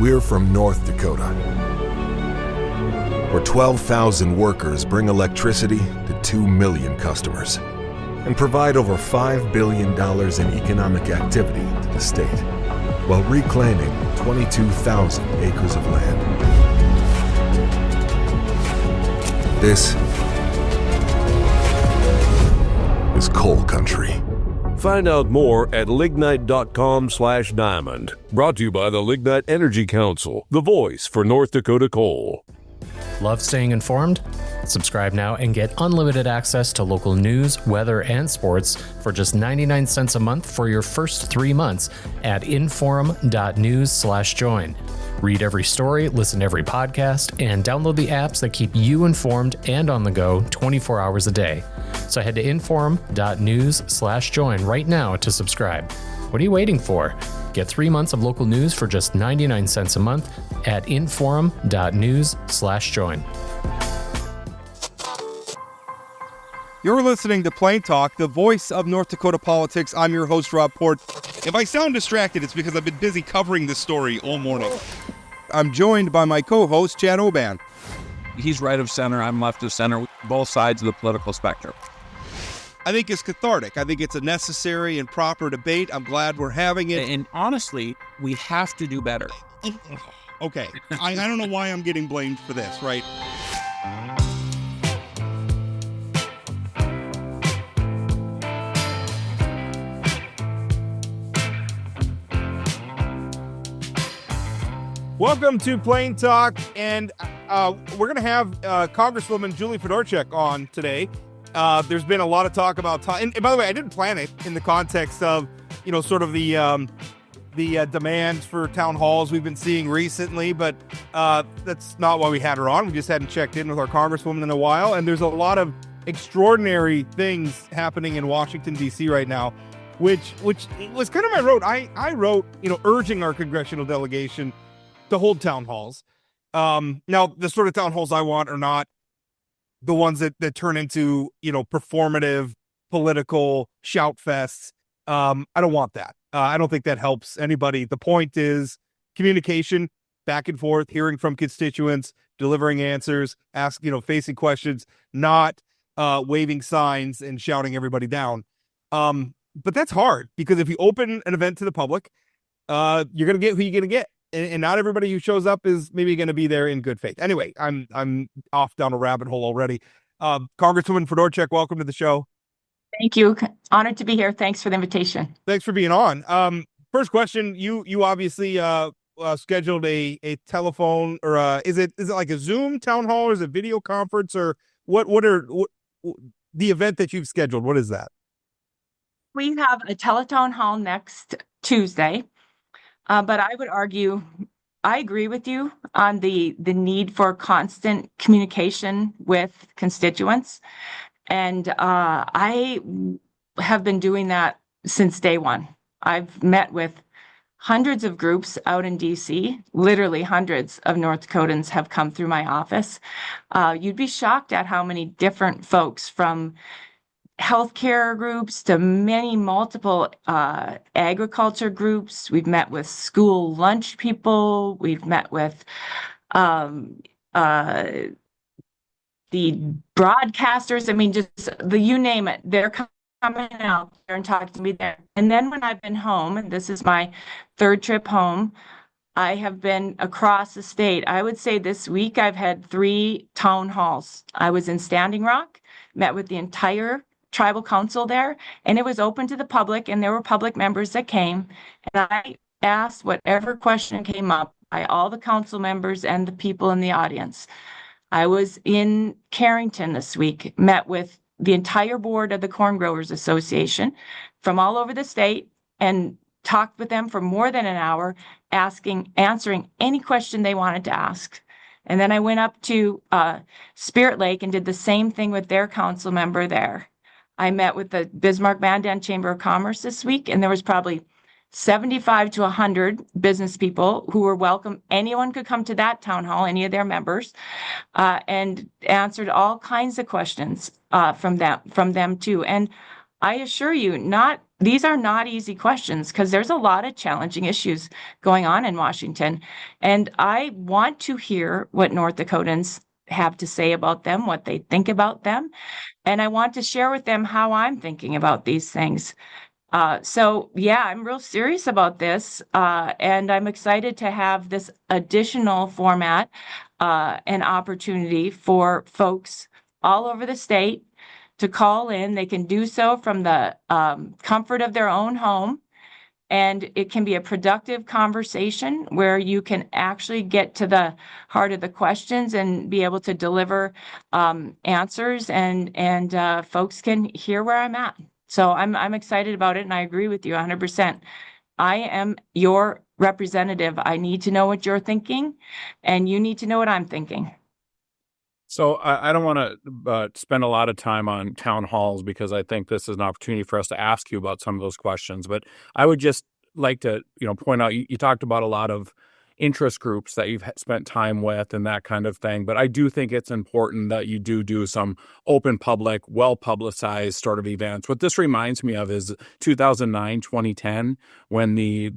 We're from North Dakota, where 12,000 workers bring electricity to 2 million customers and provide over $5 billion in economic activity to the state, while reclaiming 22,000 acres of land. This is coal country. Find out more at lignite.com/diamond. Brought to you by the Lignite Energy Council, the voice for North Dakota coal. Love staying informed? Subscribe now and get unlimited access to local news, weather, and sports for just 99 cents a month for your first 3 months at inforum.news/join. Read every story, listen to every podcast, and download the apps that keep you informed and on the go 24 hours a day. So head to inforum.news/join right now to subscribe. What are you waiting for? Get 3 months of local news for just 99 cents a month at inforum.news/join. You're listening to Plain Talk, the voice of North Dakota politics. I'm your host, Rob Port. If I sound distracted, it's because I've been busy covering this story all morning. I'm joined by my co-host, Chad Oban. He's right of center, I'm left of center, both sides of the political spectrum. I think it's cathartic. I think it's a necessary and proper debate. I'm glad we're having it. And honestly, we have to do better. Okay, I don't know why I'm getting blamed for this, right? Welcome to Plain Talk, and we're going to have Congresswoman Julie Fedorchak on today. There's been a lot of talk about and by the way, I didn't plan it in the context of, sort of the demands for town halls we've been seeing recently, but that's not why we had her on. We just hadn't checked in with our Congresswoman in a while, and there's a lot of extraordinary things happening in Washington, D.C. right now, which was kind of my road. I wrote, urging our congressional delegation to hold town halls. Now, the sort of town halls I want are not the ones that turn into, performative, political shout fests. I don't want that. I don't think that helps anybody. The point is communication, back and forth, hearing from constituents, delivering answers, facing questions, not waving signs and shouting everybody down. But that's hard, because if you open an event to the public, you're going to get who you're going to get. And not everybody who shows up is maybe going to be there in good faith. Anyway, I'm off down a rabbit hole already. Congresswoman Fedorchak, welcome to the show. Thank you. Honored to be here. Thanks for the invitation. Thanks for being on. First question: You obviously scheduled a telephone, or is it like a Zoom town hall, or is it video conference, or what the event that you've scheduled? What is that? We have a teletown hall next Tuesday. But I would argue, I agree with you on the need for constant communication with constituents. And I have been doing that since day one. I've met with hundreds of groups out in DC. Literally hundreds of North Dakotans have come through my office. You'd be shocked at how many different folks, from healthcare groups to multiple agriculture groups. We've met with school lunch people. We've met with the broadcasters. I mean, just you name it. They're coming out there and talking to me there. And then when I've been home, and this is my third trip home, I have been across the state. I would say this week I've had 3 town halls. I was in Standing Rock, met with the entire tribal council there, and it was open to the public, and there were public members that came, and I asked whatever question came up by all the council members and the people in the audience. I was in Carrington this week, met with the entire board of the Corn Growers Association from all over the state, and talked with them for more than an hour, answering any question they wanted to ask. And then I went up to Spirit Lake and did the same thing with their council member there. I met with the Bismarck-Mandan Chamber of Commerce this week, and there was probably 75 to 100 business people who were welcome. Anyone could come to that town hall, any of their members, and answered all kinds of questions from them too. And I assure you, not these are not easy questions because there's a lot of challenging issues going on in Washington. And I want to hear what North Dakotans have to say about them, what they think about them. And I want to share with them how I'm thinking about these things. So yeah, I'm real serious about this, and I'm excited to have this additional format and opportunity for folks all over the state to call in. They can do so from the comfort of their own home, and it can be a productive conversation where you can actually get to the heart of the questions and be able to deliver answers, and folks can hear where I'm at. So I'm excited about it, and I agree with you 100%. I am your representative. I need to know what you're thinking, and you need to know what I'm thinking. So I don't want to spend a lot of time on town halls because I think this is an opportunity for us to ask you about some of those questions. But I would just like to, point out, you talked about a lot of interest groups that you've spent time with and that kind of thing. But I do think it's important that you do some open public, well-publicized sort of events. What this reminds me of is 2009, 2010, when the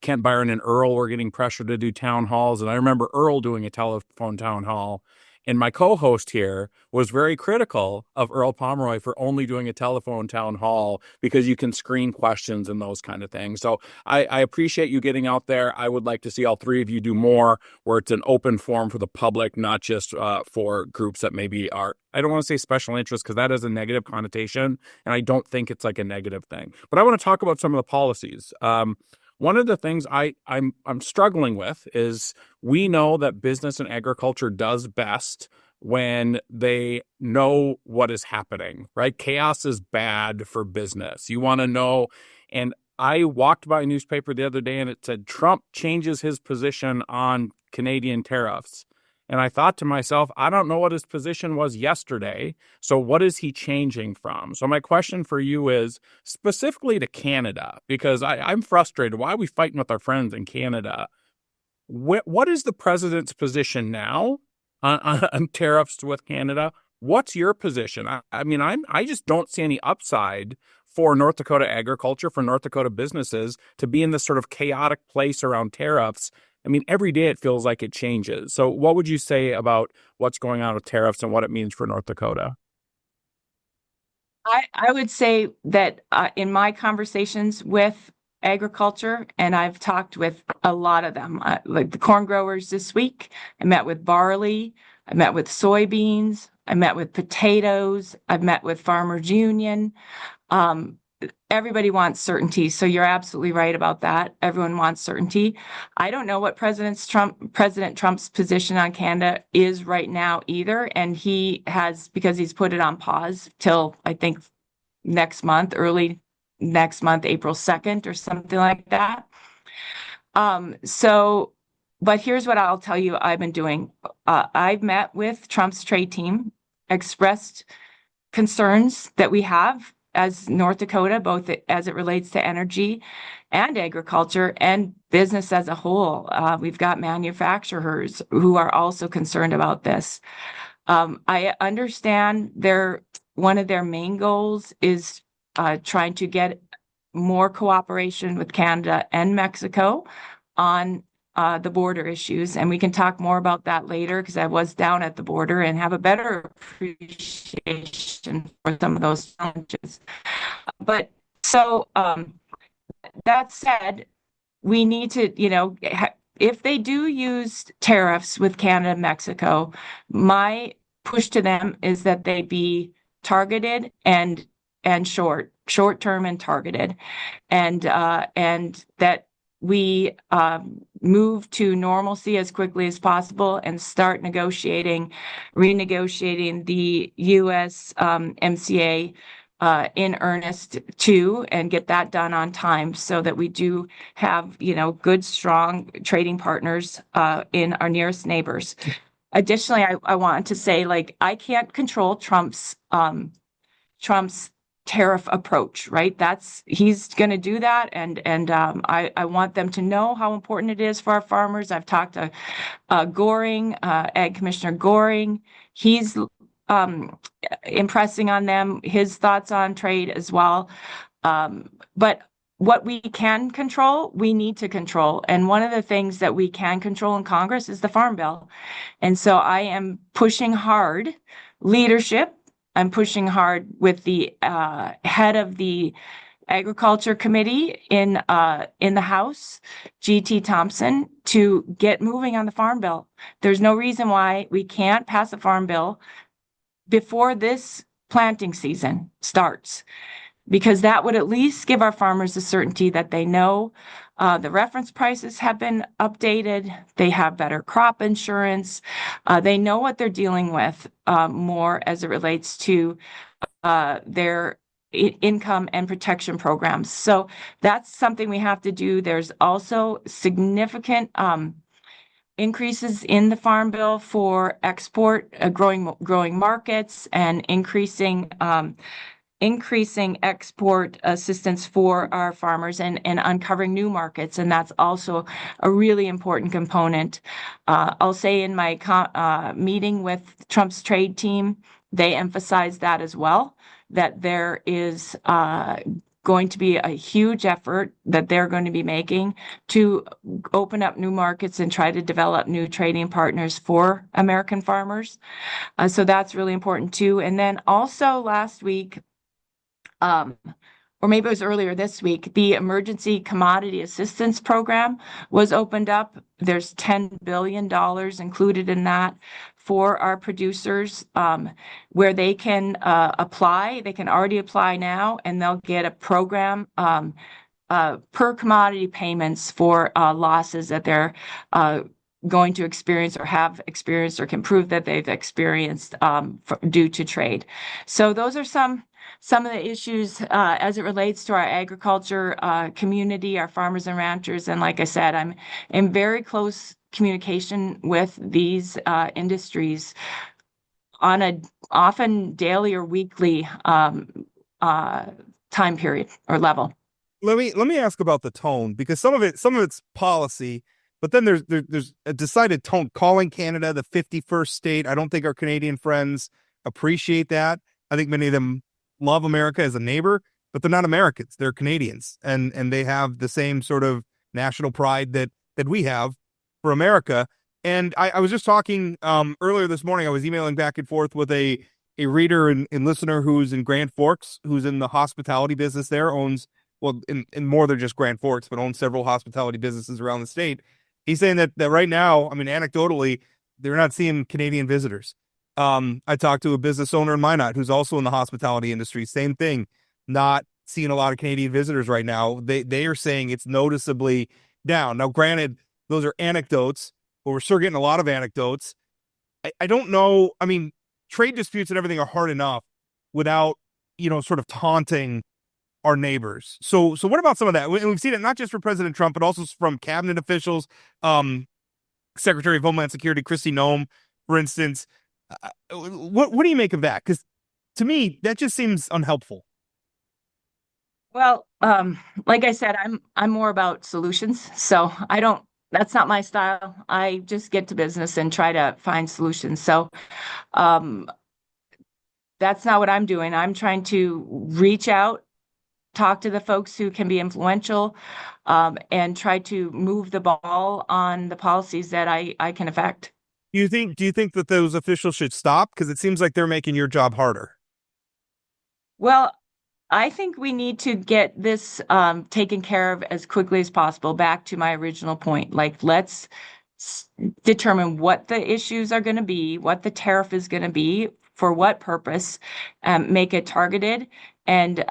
Kent, Byron, and Earl were getting pressure to do town halls. And I remember Earl doing a telephone town hall. And my co-host here was very critical of Earl Pomeroy for only doing a telephone town hall because you can screen questions and those kind of things. So I appreciate you getting out there. I would like to see all three of you do more where it's an open forum for the public, not just for groups that maybe are, I don't want to say special interest because that has a negative connotation. And I don't think it's like a negative thing. But I want to talk about some of the policies. One of the things I'm struggling with is we know that business and agriculture does best when they know what is happening, right? Chaos is bad for business. You want to know. And I walked by a newspaper the other day and it said Trump changes his position on Canadian tariffs. And I thought to myself, I don't know what his position was yesterday. So what is he changing from? So my question for you is specifically to Canada, because I'm frustrated. Why are we fighting with our friends in Canada? What is the president's position now on tariffs with Canada? What's your position? I just don't see any upside for North Dakota agriculture, for North Dakota businesses to be in this sort of chaotic place around tariffs. I mean, every day it feels like it changes. So what would you say about what's going on with tariffs and what it means for North Dakota? I would say that in my conversations with agriculture, and I've talked with a lot of them, like the corn growers this week, I met with barley, I met with soybeans, I met with potatoes, I've met with Farmers Union. Everybody wants certainty. So you're absolutely right about that. Everyone wants certainty. I don't know what President Trump's position on Canada is right now either. And he has, because he's put it on pause till I think early next month, April 2nd or something like that. But here's what I'll tell you I've been doing. I've met with Trump's trade team, expressed concerns that we have as North Dakota, both as it relates to energy and agriculture and business as a whole. We've got manufacturers who are also concerned about this. I understand one of their main goals is trying to get more cooperation with Canada and Mexico on the border issues. And we can talk more about that later because I was down at the border and have a better appreciation for some of those challenges. But so that said, we need to, if they do use tariffs with Canada and Mexico, my push to them is that they be targeted and short-term and targeted, and that we move to normalcy as quickly as possible and start renegotiating the U.S. MCA in earnest too, and get that done on time so that we do have, good, strong trading partners in our nearest neighbors. Additionally, I want to say, I can't control Trump's tariff approach, right? He's going to do that, and I want them to know how important it is for our farmers. I've talked to Goring, Ag Commissioner Goring. He's impressing on them his thoughts on trade as well. But what we can control, we need to control. And one of the things that we can control in Congress is the Farm Bill. And so I am pushing hard leadership. I'm pushing hard with the head of the Agriculture Committee in the House, G.T. Thompson, to get moving on the Farm Bill. There's no reason why we can't pass the Farm Bill before this planting season starts, because that would at least give our farmers the certainty that they know the reference prices have been updated, they have better crop insurance, they know what they're dealing with more as it relates to their income and protection programs. So that's something we have to do. There's also significant increases in the Farm Bill for export, growing markets, and increasing export assistance for our farmers and uncovering new markets. And that's also a really important component. I'll say in my meeting with Trump's trade team, they emphasized that as well, that there is going to be a huge effort that they're going to be making to open up new markets and try to develop new trading partners for American farmers. So that's really important too. And then also last week, or maybe it was earlier this week, the Emergency Commodity Assistance Program was opened up. There's $10 billion included in that for our producers, where they can apply. They can already apply now, and they'll get a program per commodity payments for losses that they're going to experience or have experienced or can prove that they've experienced due to trade. So those are some of the issues as it relates to our agriculture community, our farmers and ranchers. And like I said, I'm in very close communication with these industries on a often daily or weekly time period or level. Let me ask about the tone, because some of it's policy, but then there's a decided tone. Calling Canada the 51st state, I don't think our Canadian friends appreciate that. I think many of them love America as a neighbor, but they're not Americans. They're Canadians, and they have the same sort of national pride that we have for America. And I was just talking earlier this morning. I was emailing back and forth with a reader and listener who's in Grand Forks, who's in the hospitality business there, owns, well, in more than just Grand Forks, but owns several hospitality businesses around the state. He's saying that right now, I mean, anecdotally, they're not seeing Canadian visitors. I talked to a business owner in Minot who's also in the hospitality industry. Same thing, not seeing a lot of Canadian visitors right now. They are saying it's noticeably down. Now, granted, those are anecdotes, but we're still getting a lot of anecdotes. I don't know. I mean, trade disputes and everything are hard enough without, sort of taunting our neighbors. So what about some of that? And we've seen it not just from President Trump, but also from cabinet officials, Secretary of Homeland Security Kristi Noem, for instance. What do you make of that? Because to me, that just seems unhelpful. Well, like I said, I'm more about solutions. So that's not my style. I just get to business and try to find solutions. So that's not what I'm doing. I'm trying to reach out, talk to the folks who can be influential, and try to move the ball on the policies that I can affect. Do you think that those officials should stop? Because it seems like they're making your job harder. Well, I think we need to get this taken care of as quickly as possible. Back to my original point, like, let's determine what the issues are going to be, what the tariff is going to be, for what purpose, make it targeted, and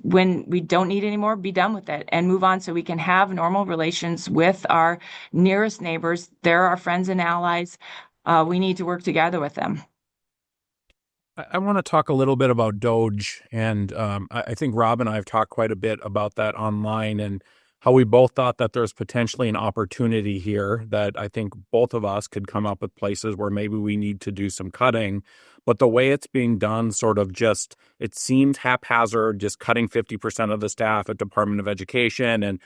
when we don't need anymore, be done with it and move on, so we can have normal relations with our nearest neighbors. They're our friends and allies. We need to work together with them. I want to talk a little bit about Doge, and I think Rob and I have talked quite a bit about that online, and how we both thought that there's potentially an opportunity here, that I think both of us could come up with places where maybe we need to do some cutting. But the way it's being done, sort of just, it seems haphazard, just cutting 50% of the staff at Department of Education, and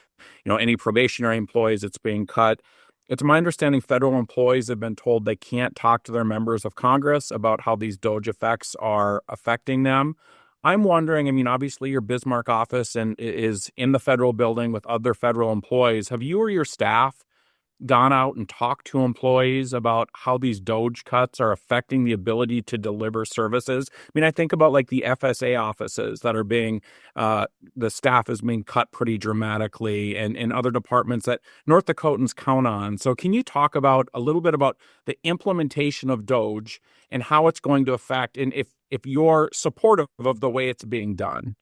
any probationary employees, it's being cut. It's my understanding federal employees have been told they can't talk to their members of Congress about how these Doge effects are affecting them. I'm wondering, I mean, obviously your Bismarck office and is in the federal building with other federal employees. Have you or your staff gone out and talked to employees about how these DOGE cuts are affecting the ability to deliver services? I mean, I think about like the FSA offices that are being, the staff is being cut pretty dramatically, and other departments that North Dakotans count on. So can you talk about a little bit about the implementation of DOGE and how it's going to affect, and if you're supportive of the way it's being done?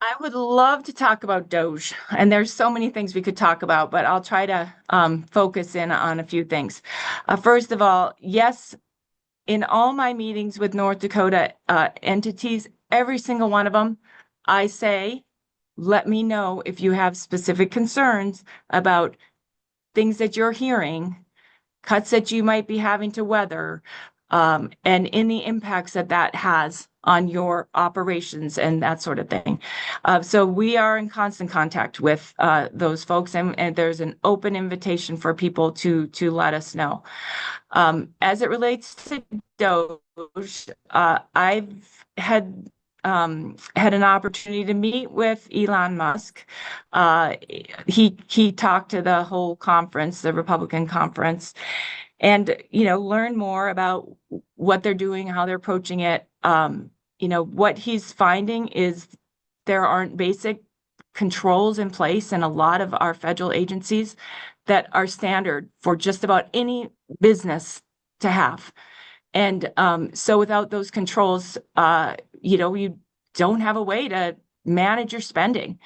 I would love to talk about Doge, and there's so many things we could talk about, but I'll try to focus in on a few things. First of all, yes, in all my meetings with North Dakota entities, every single one of them, I say, let me know if you have specific concerns about things that you're hearing, cuts that you might be having to weather, and any impacts that that has on your operations and that sort of thing. So we are in constant contact with those folks, and there's an open invitation for people to let us know. As it relates to Doge, I've had an opportunity to meet with Elon Musk. He talked to the whole conference, the Republican conference, and learn more about what they're doing, how they're approaching it. What he's finding is there aren't basic controls in place in a lot of our federal agencies that are standard for just about any business to have. And so without those controls, you don't have a way to manage your spending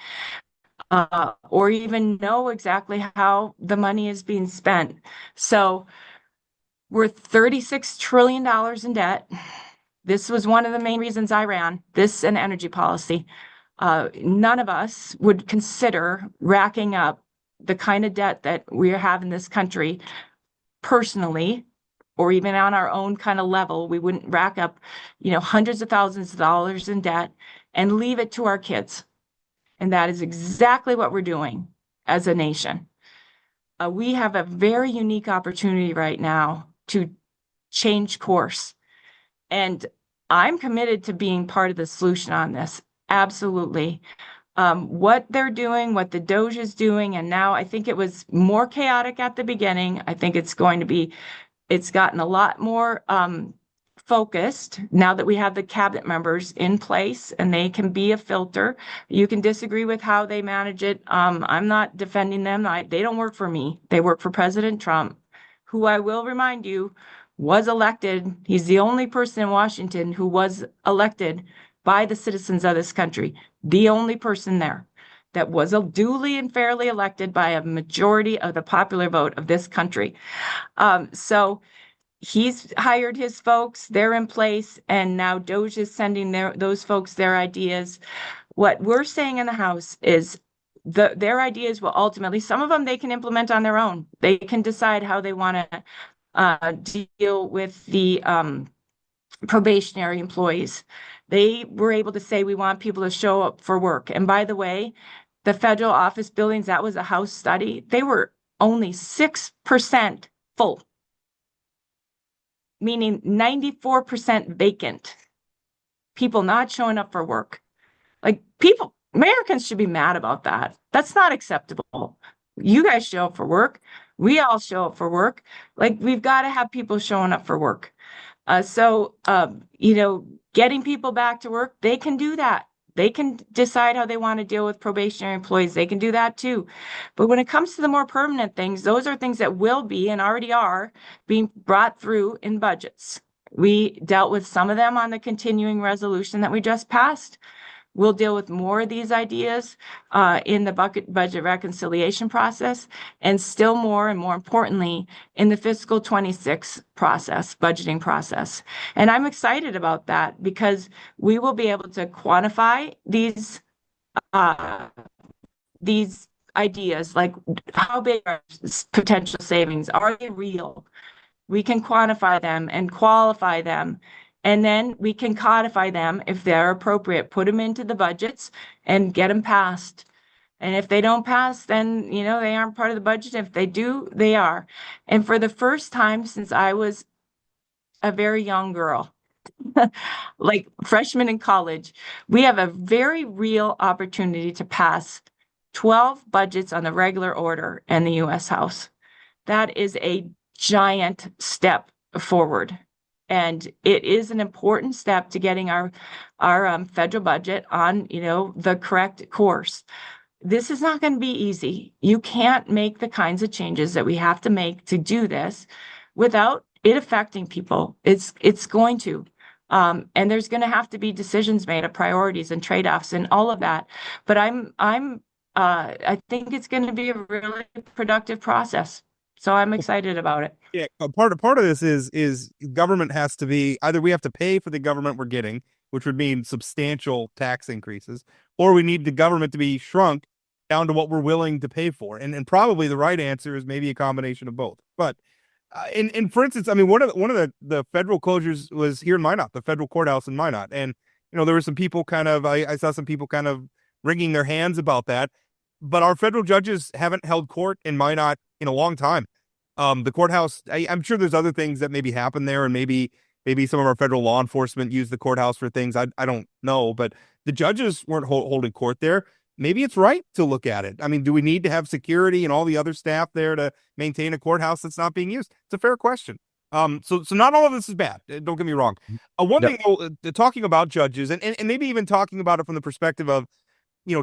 or even know exactly how the money is being spent. So we're $36 trillion in debt. This was one of the main reasons I ran this and energy policy. None of us would consider racking up the kind of debt that we have in this country personally, or even on our own kind of level. We wouldn't rack up, hundreds of thousands of dollars in debt and leave it to our kids. And that is exactly what we're doing as a nation. We have a very unique opportunity right now to change course. And I'm committed to being part of the solution on this. Absolutely. What they're doing, what the DOGE is doing, and now I think it was more chaotic at the beginning. I think it's gotten a lot more focused now that we have the cabinet members in place and they can be a filter. You can disagree with how they manage it. I'm not defending them. They don't work for me. They work for President Trump, who I will remind you was elected. He's the only person in Washington who was elected by the citizens of this country. The only person there that was duly and fairly elected by a majority of the popular vote of this country. So he's hired his folks, they're in place, and now DOGE is sending those folks their ideas. What we're saying in the House is their ideas will ultimately, some of them they can implement on their own. They can decide how they want to deal with the probationary employees. They were able to say, we want people to show up for work. And by the way, the federal office buildings, that was a House study, they were only 6% full, meaning 94% vacant. People not showing up for work. Americans should be mad about that. That's not acceptable. You guys show up for work. We all show up for work. We've got to have people showing up for work. Getting people back to work, they can do that. They can decide how they want to deal with probationary employees. They can do that too. But when it comes to the more permanent things, those are things that will be and already are being brought through in budgets. We dealt with some of them on the continuing resolution that we just passed. We'll deal with more of these ideas in the budget reconciliation process, and still more and more importantly in the fiscal 26 process, budgeting process. And I'm excited about that because we will be able to quantify these ideas, like how big are potential savings? Are they real? We can quantify them and qualify them. And then we can codify them if they're appropriate, put them into the budgets and get them passed. And if they don't pass, then, they aren't part of the budget. If they do, they are. And for the first time since I was a very young girl, like freshmen in college, we have a very real opportunity to pass 12 budgets on the regular order in the US House. That is a giant step forward. And it is an important step to getting our federal budget on, the correct course. This is not going to be easy. You can't make the kinds of changes that we have to make to do this without it affecting people. It's going to. And there's going to have to be decisions made of priorities and trade-offs and all of that. But I think it's going to be a really productive process. So I'm excited about it. Yeah, part of this is government has to be either we have to pay for the government we're getting, which would mean substantial tax increases, or we need the government to be shrunk down to what we're willing to pay for. And probably the right answer is maybe a combination of both. But and for instance, I mean, one of the federal closures was here in Minot, the federal courthouse in Minot, and there were some people I saw some people kind of wringing their hands about that. But our federal judges haven't held court in Minot in a long time. The courthouse, I'm sure there's other things that maybe happen there, and maybe some of our federal law enforcement use the courthouse for things. I don't know, but the judges weren't holding court there. Maybe it's right to look at it. I mean, do we need to have security and all the other staff there to maintain a courthouse that's not being used? It's a fair question. So not all of this is bad. Don't get me wrong. One thing, though, talking about judges and maybe even talking about it from the perspective of,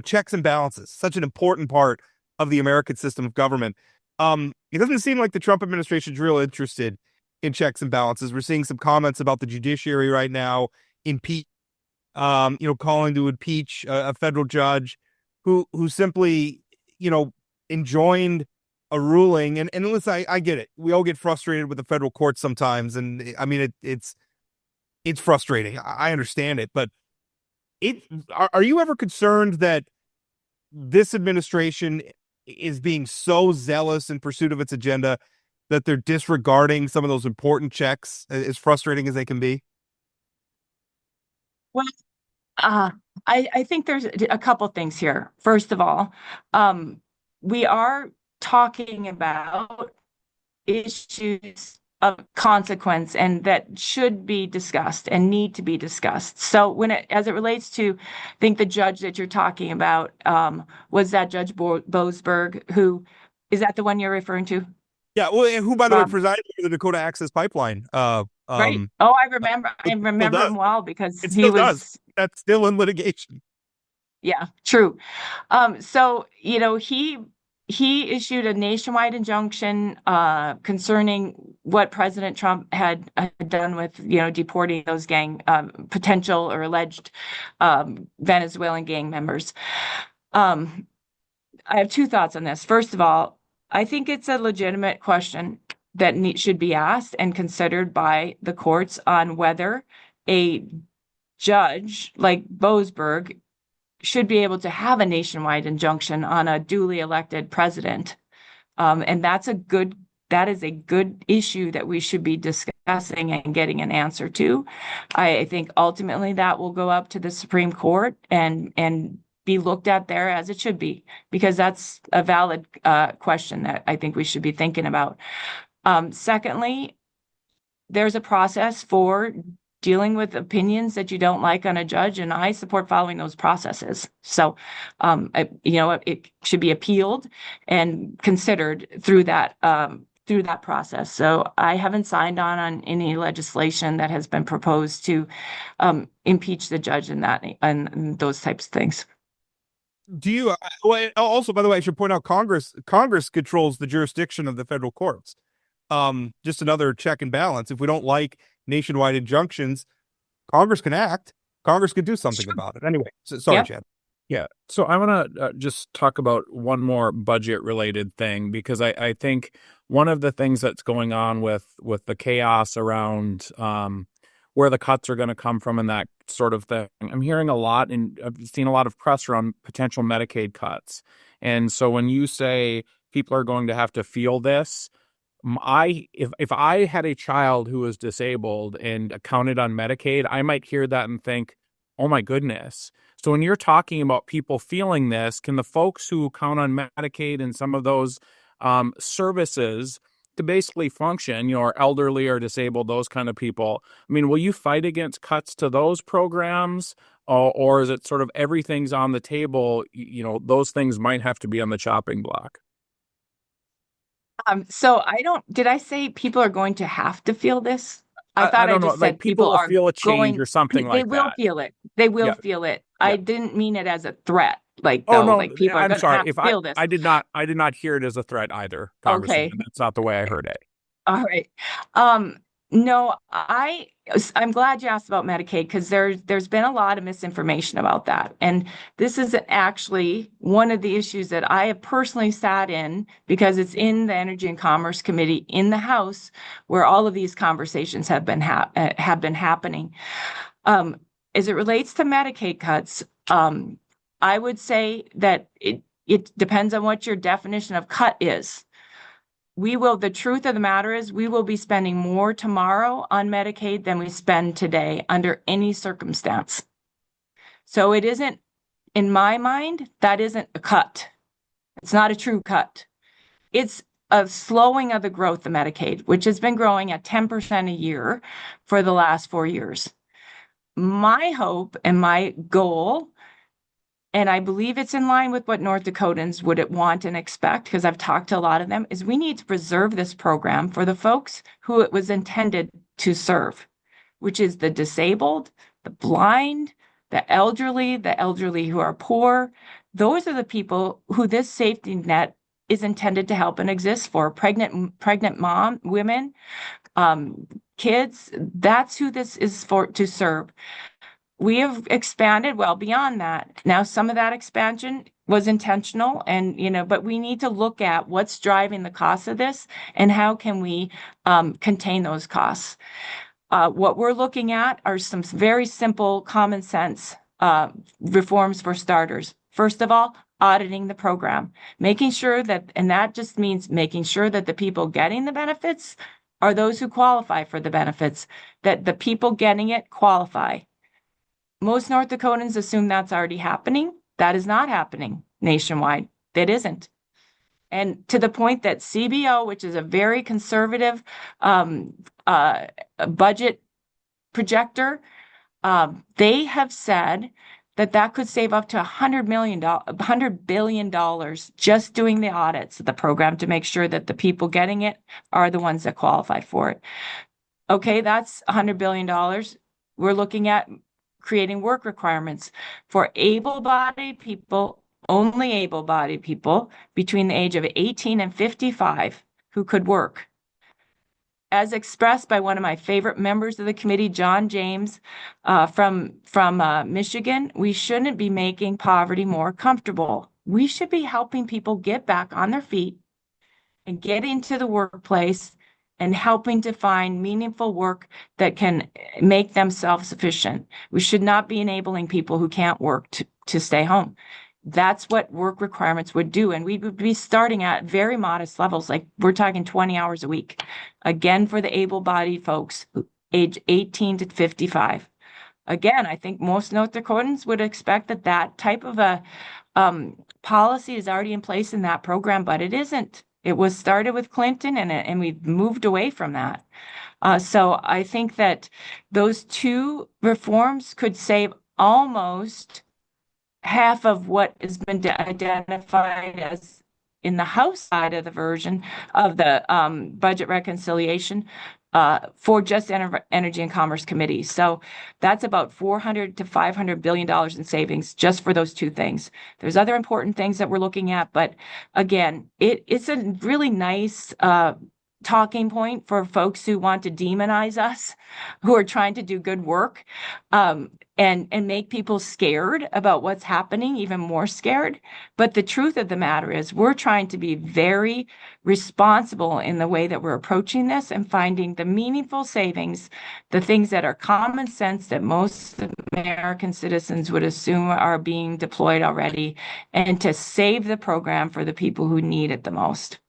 checks and balances, such an important part of the American system of government. It doesn't seem like the Trump administration is real interested in checks and balances. We're seeing some comments about the judiciary right now, calling to impeach a federal judge who simply, enjoined a ruling. And listen, I get it. We all get frustrated with the federal court sometimes. And I mean, it's frustrating. I understand it, but are you ever concerned that this administration is being so zealous in pursuit of its agenda that they're disregarding some of those important checks, as frustrating as they can be? Well, I think there's a couple things here. First of all, we are talking about issues of consequence and that should be discussed and need to be discussed. So as it relates to, I think the judge that you're talking about, was that Judge Boasberg, who is that the one you're referring to? Yeah, well, and who, by the way, presided over the Dakota Access Pipeline. Right. Oh, I remember him well because he was. That's still in litigation. Yeah, true. So he issued a nationwide injunction concerning what President Trump had done with deporting those potential or alleged Venezuelan gang members. I have two thoughts on this. First of all, I think it's a legitimate question that should be asked and considered by the courts on whether a judge like Boasberg should be able to have a nationwide injunction on a duly elected president. And that is a good issue that we should be discussing and getting an answer to. I think ultimately that will go up to the Supreme Court and be looked at there as it should be, because that's a valid question that I think we should be thinking about. Secondly, there's a process for dealing with opinions that you don't like on a judge, and I support following those processes. So, it should be appealed and considered through that process. So I haven't signed on any legislation that has been proposed to impeach the judge and those types of things. Do you also, by the way, I should point out Congress controls the jurisdiction of the federal courts. Just another check and balance. If we don't like nationwide injunctions, Congress can act. Congress could do something about it. Anyway, sorry, Yep. Chad. Yeah. So I want to just talk about one more budget related thing, because I think one of the things that's going on with the chaos around where the cuts are going to come from and that sort of thing, I'm hearing a lot, and I've seen a lot of press around potential Medicaid cuts. And so when you say people are going to have to feel this, if I had a child who was disabled and counted on Medicaid, I might hear that and think, oh my goodness. So when you're talking about people feeling this, can the folks who count on Medicaid and some of those services to basically function, or elderly or disabled, those kind of people. I mean, will you fight against cuts to those programs? Or is it sort of everything's on the table, those things might have to be on the chopping block? So did I say people are going to have to feel this? I I thought I don't know, just like said people people will are feel a change going, or something they like will that. feel it. They will Yeah. feel it. Yeah. I didn't mean it as a threat, like Oh, though, no, like people are I'm going to sorry. have to feel this. I did not hear it as a threat either, Congresswoman. Okay. That's not the way I heard it. All right. No, I'm glad you asked about Medicaid because there's been a lot of misinformation about that. And this is actually one of the issues that I have personally sat in because it's in the Energy and Commerce Committee in the House where all of these conversations have been happening. As it relates to Medicaid cuts, I would say that it depends on what your definition of cut is. The truth of the matter is we will be spending more tomorrow on Medicaid than we spend today under any circumstance. So it isn't, in my mind, that isn't a cut. It's not a true cut. It's a slowing of the growth of Medicaid, which has been growing at 10% a year for the last 4 years. My hope and my goal, and I believe it's in line with what North Dakotans would want and expect, because I've talked to a lot of them, is we need to preserve this program for the folks who it was intended to serve, which is the disabled, the blind, the elderly who are poor. Those are the people who this safety net is intended to help and exist for. Pregnant women, kids, that's who this is for, to serve. We have expanded well beyond that. Now, some of that expansion was intentional but we need to look at what's driving the cost of this and how can we contain those costs. What we're looking at are some very simple, common sense reforms for starters. First of all, auditing the program, making sure and that just means making sure that the people getting the benefits are those who qualify for the benefits, that the people getting it qualify. Most North Dakotans assume that's already happening. That is not happening nationwide. That isn't. And to the point that CBO, which is a very conservative budget projector, they have said that could save up to $100 billion just doing the audits of the program to make sure that the people getting it are the ones that qualify for it. Okay, that's $100 billion. We're looking at creating work requirements for able-bodied people, only able-bodied people between the age of 18 and 55 who could work. As expressed by one of my favorite members of the committee, John James, from Michigan, we shouldn't be making poverty more comfortable. We should be helping people get back on their feet and get into the workplace and helping to find meaningful work that can make them self-sufficient. We should not be enabling people who can't work to stay home. That's what work requirements would do. And we would be starting at very modest levels, like we're talking 20 hours a week. Again, for the able-bodied folks, age 18 to 55. Again, I think most North Dakotans would expect that type of a policy is already in place in that program, but it isn't. It was started with Clinton, and we've moved away from that. So I think that those two reforms could save almost half of what has been identified as in the House side of the version of the budget reconciliation for just Energy and Commerce Committee. So that's about $400 to $500 billion in savings just for those two things. There's other important things that we're looking at, but again, it's a really nice talking point for folks who want to demonize us, who are trying to do good work, and make people scared about what's happening, even more scared. But the truth of the matter is we're trying to be very responsible in the way that we're approaching this and finding the meaningful savings, the things that are common sense that most American citizens would assume are being deployed already, and to save the program for the people who need it the most.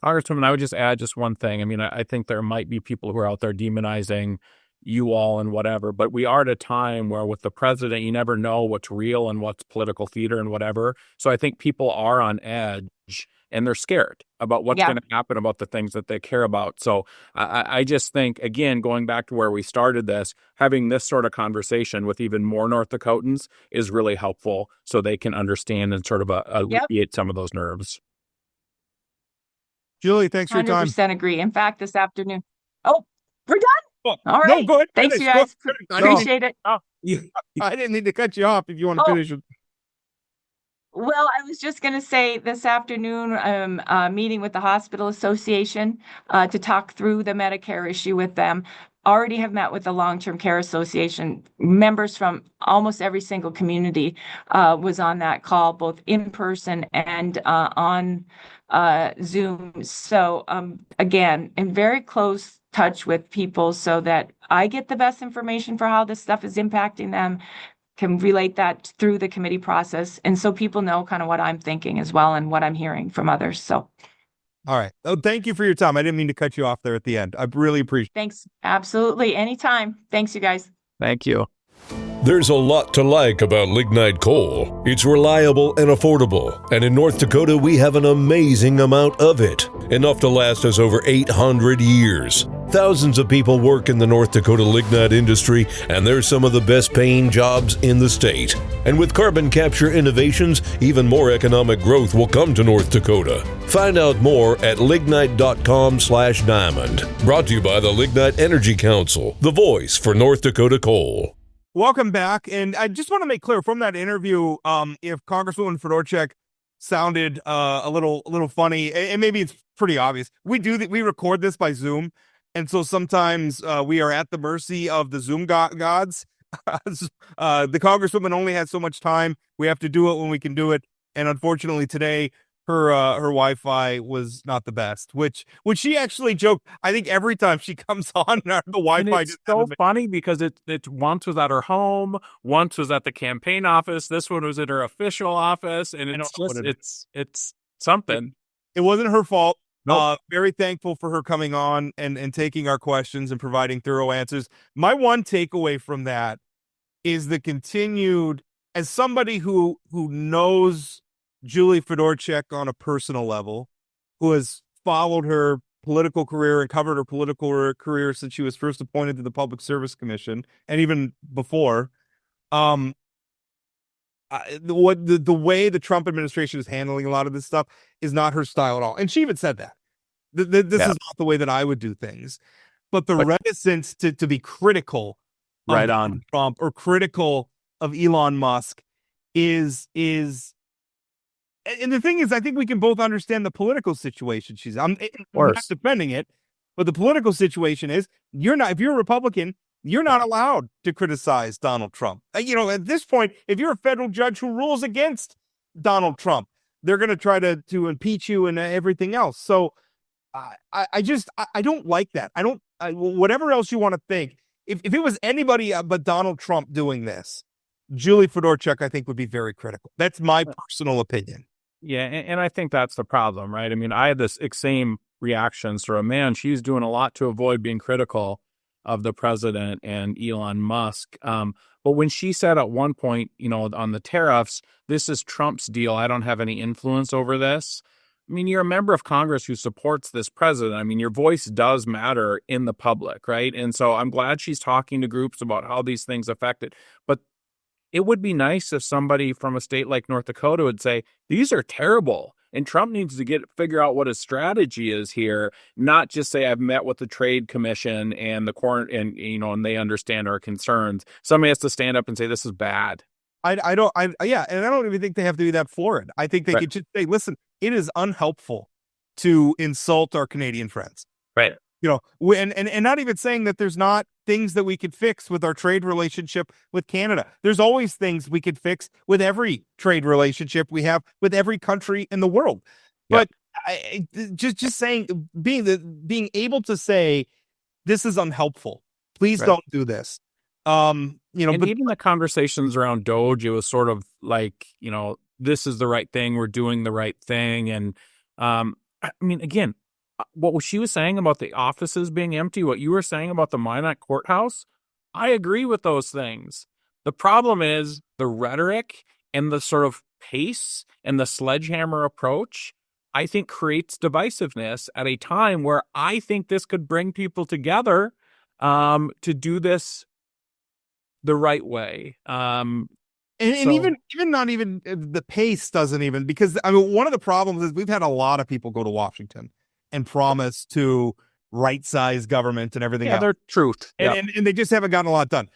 Congresswoman, I would just add just one thing. I mean, I think there might be people who are out there demonizing you all and whatever, but we are at a time where with the president, you never know what's real and what's political theater and whatever. So I think people are on edge and they're scared about what's Yeah. going to happen, about the things that they care about. So I just think, again, going back to where we started this, having this sort of conversation with even more North Dakotans is really helpful so they can understand and sort of alleviate some of those nerves. Julie, thanks for your time. 100% agree. In fact, this afternoon. Oh, we're done. All right. No, go ahead. Thanks, Finish. you guys. Go ahead. Appreciate it. I didn't need to cut you off if you want to finish it. Well, I was just going to say this afternoon, meeting with the Hospital Association to talk through the Medicare issue with them. Already have met with the Long-Term Care Association. Members from almost every single community was on that call, both in person and on Zoom. So again, in very close touch with people so that I get the best information for how this stuff is impacting them, can relate that through the committee process. And so people know kind of what I'm thinking as well and what I'm hearing from others. So. All right. Oh, thank you for your time. I didn't mean to cut you off there at the end. I really appreciate it. Thanks. Absolutely. Anytime. Thanks, you guys. Thank you. There's a lot to like about lignite coal. It's reliable and affordable, and in North Dakota we have an amazing amount of it, enough to last us over 800 years. Thousands of people work in the North Dakota lignite industry, and they're some of the best paying jobs in the state. And with carbon capture innovations, even more economic growth will come to North Dakota. Find out more at lignite.com/diamond. Brought to you by the Lignite Energy Council, the voice for North Dakota coal. Welcome back. And I just want to make clear from that interview, if Congresswoman Fedorchak sounded a little funny, and maybe it's pretty obvious. We record this by Zoom, and so sometimes we are at the mercy of the Zoom gods. The Congresswoman only has so much time. We have to do it when we can do it, and unfortunately today her Wi-Fi was not the best, which she actually joked. I think every time she comes on, the Wi-Fi it's so funny because it once was at her home, once was at the campaign office. This one was at her official office, and it's something. It wasn't her fault. Nope. Very thankful for her coming on and taking our questions and providing thorough answers. My one takeaway from that is the continued, as somebody who knows Julie Fedorchak on a personal level, who has followed her political career and covered her political career since she was first appointed to the Public Service Commission, and even before, the way the Trump administration is handling a lot of this stuff is not her style at all. And she even said that. This is not the way that I would do things. But the reticence to be critical of Trump or critical of Elon Musk is and the thing is, I think we can both understand the political situation she's in. I'm not defending it, but the political situation is if you're a Republican, you're not allowed to criticize Donald Trump. At this point, if you're a federal judge who rules against Donald Trump, they're going to try to impeach you and everything else. So I don't like that. Whatever else you want to think, if it was anybody but Donald Trump doing this, Julie Fedorchak, I think, would be very critical. That's my personal opinion. Yeah, and I think that's the problem, right? I mean, I had this same reactions to her. Man, she's doing a lot to avoid being critical of the president and Elon Musk. But when she said at one point, on the tariffs, this is Trump's deal, I don't have any influence over this. I mean, you're a member of Congress who supports this president. I mean, your voice does matter in the public, right? And so I'm glad she's talking to groups about how these things affect it. But it would be nice if somebody from a state like North Dakota would say, these are terrible. And Trump needs to figure out what his strategy is here, not just say, I've met with the Trade Commission and and they understand our concerns. Somebody has to stand up and say, this is bad. And I don't even think they have to do that for it. I think they could just say, listen, it is unhelpful to insult our Canadian friends. Right. And not even saying that there's not things that we could fix with our trade relationship with Canada. There's always things we could fix with every trade relationship we have with every country in the world. But just saying, being able to say, this is unhelpful. Please don't do this. And even the conversations around Doge, it was sort of like, this is the right thing. We're doing the right thing. And I mean, again, what she was saying about the offices being empty, what you were saying about the Minot courthouse, I agree with those things. The problem is the rhetoric and the sort of pace and the sledgehammer approach. I think creates divisiveness at a time where I think this could bring people together to do this the right way. And even not even the pace doesn't even, because I mean, one of the problems is we've had a lot of people go to Washington and promise to right size government and everything else. They're truth. And they just haven't gotten a lot done.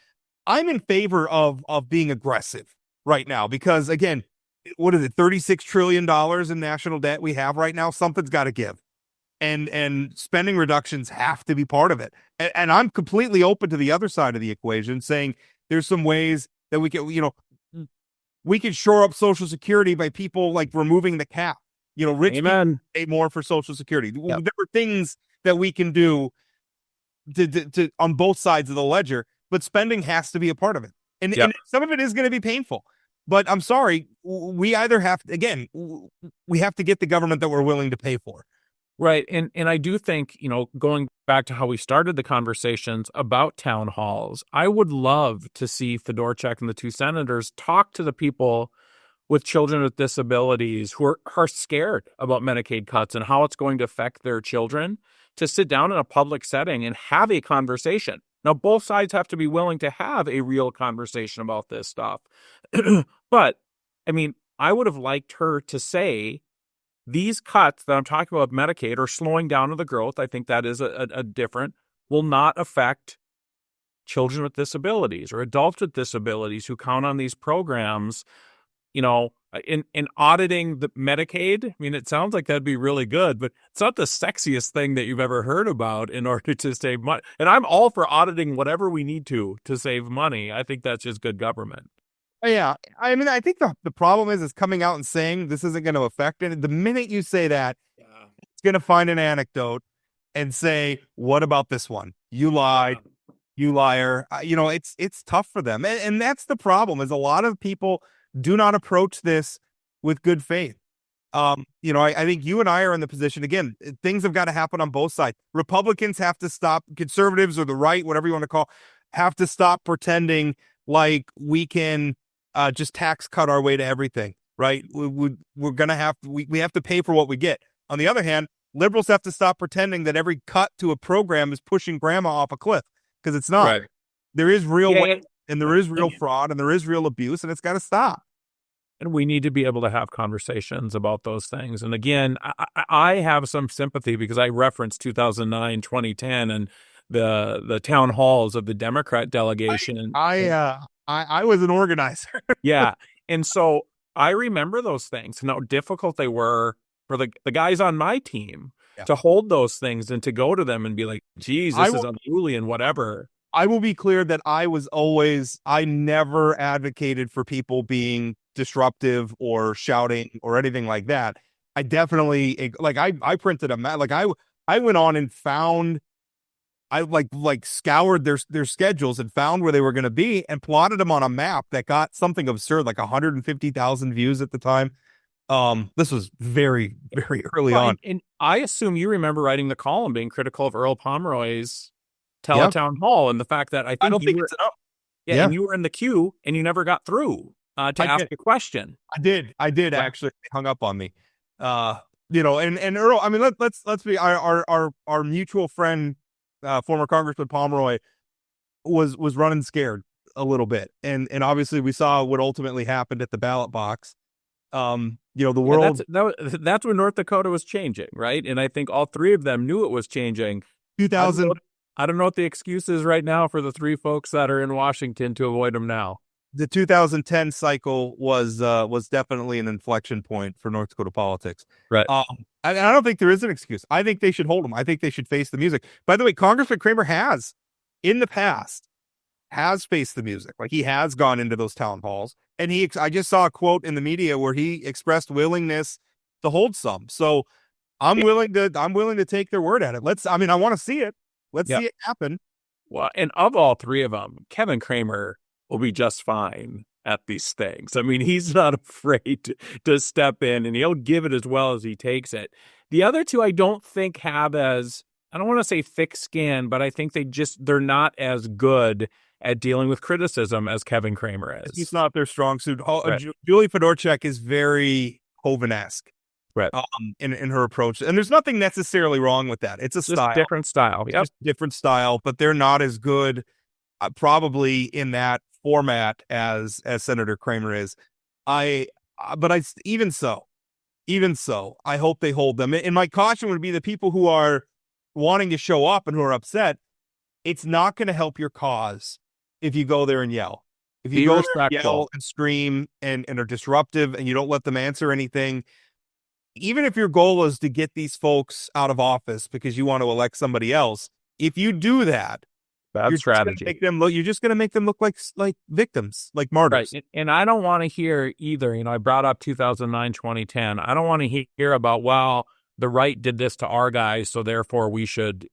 I'm in favor of being aggressive right now because, again, what is it, $36 trillion in national debt we have right now? Something's got to give. And spending reductions have to be part of it. And I'm completely open to the other side of the equation, saying there's some ways that we can, we could shore up Social Security by people like removing the cap. Rich people pay more for Social Security. Yep. There are things that we can do to on both sides of the ledger, but spending has to be a part of it. And some of it is going to be painful. But I'm sorry, we either have to, again, we have to get the government that we're willing to pay for. Right. And I do think, going back to how we started the conversations about town halls, I would love to see Fedorchak and the two senators talk to the people with children with disabilities who are scared about Medicaid cuts and how it's going to affect their children, to sit down in a public setting and have a conversation. Now, both sides have to be willing to have a real conversation about this stuff. But, I mean, I would have liked her to say, these cuts that I'm talking about Medicaid are slowing down of the growth. I think that is a different, will not affect children with disabilities or adults with disabilities who count on these programs. In auditing the Medicaid, I mean, it sounds like that'd be really good, but it's not the sexiest thing that you've ever heard about in order to save money. And I'm all for auditing whatever we need to save money. I think that's just good government. Yeah. I mean, I think the problem is coming out and saying this isn't going to affect it. The minute you say that, it's going to find an anecdote and say, what about this one? You lied. You liar. It's tough for them. And that's the problem, is a lot of people do not approach this with good faith. I think you and I are in the position, again, things have got to happen on both sides. Republicans have to stop, conservatives or the right, whatever you want to call, have to stop pretending like we can just tax cut our way to everything, right? We're going to have to pay for what we get. On the other hand, liberals have to stop pretending that every cut to a program is pushing grandma off a cliff, because it's not. Right. There is real waste, and there is real fraud, and there is real abuse, and it's got to stop. And we need to be able to have conversations about those things. And again, I have some sympathy because I referenced 2009, 2010, and the town halls of the Democrat delegation. I was an organizer. Yeah. And so I remember those things and how difficult they were for the guys on my team to hold those things and to go to them and be like, geez, this is unruly and whatever. I will be clear that I never advocated for people being disruptive or shouting or anything like that. I definitely, I printed a map. I went on and found, I scoured their schedules and found where they were going to be and plotted them on a map that got something absurd, like 150,000 views at the time. This was very, very early on. And I assume you remember writing the column being critical of Earl Pomeroy's Teletown Hall and the fact that I don't think it's enough. Yeah, and you were in the queue and you never got through to ask a question. I did actually. Hung up on me. And Earl, I mean, let's be our mutual friend, former Congressman Pomeroy was running scared a little bit. And obviously we saw what ultimately happened at the ballot box. The world, that's when North Dakota was changing, right? And I think all three of them knew it was changing. 2000. I don't know what the excuse is right now for the three folks that are in Washington to avoid them now. The 2010 cycle was definitely an inflection point for North Dakota politics. Right. I don't think there is an excuse. I think they should hold them. I think they should face the music. By the way, Congressman Kramer has, in the past, faced the music. Like, he has gone into those town halls, and I just saw a quote in the media where he expressed willingness to hold some. So I'm willing to take their word at it. I want to see it. Let's see it happen. Well, and of all three of them, Kevin Kramer will be just fine at these things. I mean, he's not afraid to step in, and he'll give it as well as he takes it. The other two, I don't think have as, I don't want to say thick skin, but I think they're not as good at dealing with criticism as Kevin Kramer is. He's not their strong suit. Right. Julie Fedorchak is very Hoven-esque. Right. In her approach. And there's nothing necessarily wrong with that. It's a Just style. different style. It's Yep. just different style, but they're not as good probably in that format as Senator Kramer is. Even so, I hope they hold them. And my caution would be the people who are wanting to show up and who are upset. It's not going to help your cause if you go there and yell. If you Be go there and respectful. yell and scream and are disruptive and you don't let them answer anything, even if your goal is to get these folks out of office because you want to elect somebody else, if you do that, Bad strategy. You're just going to make them look like victims, like martyrs. Right. And I don't want to hear either. I brought up 2009, 2010. I don't want to hear about, well, the right did this to our guys, so therefore we should,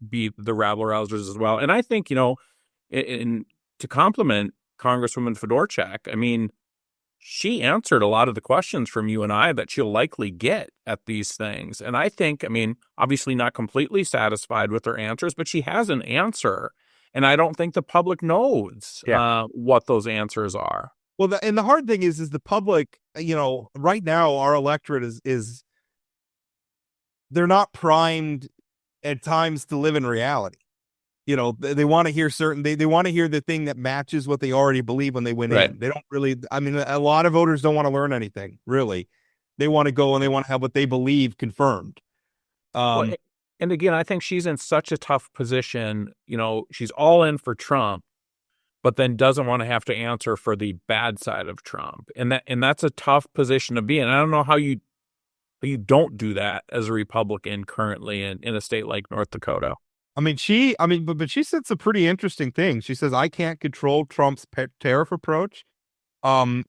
be the rabble rousers as well. And I think, to compliment Congresswoman Fedorchak, she answered a lot of the questions from you and I that she'll likely get at these things. And I think, obviously not completely satisfied with her answers, but she has an answer. And I don't think the public knows what those answers are. Well, and the hard thing is the public, right now our electorate is they're not primed at times to live in reality. They want to hear they want to hear the thing that matches what they already believe when they went in. They don't really, a lot of voters don't want to learn anything, really. They want to go and they want to have what they believe confirmed. And again, I think she's in such a tough position. She's all in for Trump, but then doesn't want to have to answer for the bad side of Trump. And that's a tough position to be in. I don't know how you don't do that as a Republican currently in a state like North Dakota. But she said some pretty interesting things. She says, I can't control Trump's tariff approach. I'm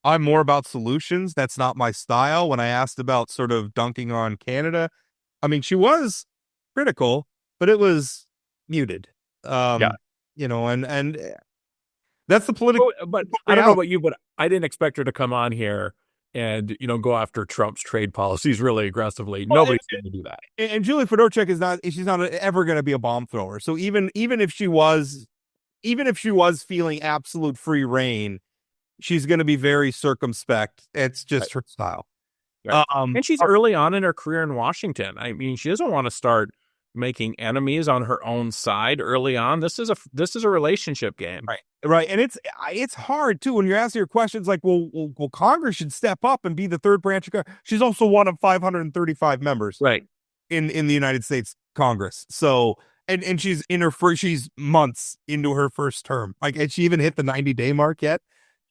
more about solutions. That's not my style. When I asked about sort of dunking on Canada, she was critical, but it was muted. And that's the political. But I don't know about you, but I didn't expect her to come on here and, go after Trump's trade policies really aggressively. Nobody's going to do that. And Julie Fedorchak she's not ever going to be a bomb thrower. So even if she was feeling absolute free reign, she's going to be very circumspect. It's just her style. Right. And she's early on in her career in Washington. She doesn't want to start making enemies on her own side early on. This is a relationship game. Right. And it's hard too when you're asking her questions like, well, Congress should step up and be the third branch of Congress. She's also one of 535 members in the United States Congress. So and she's she's months into her first term. And she even hit the 90-day mark yet.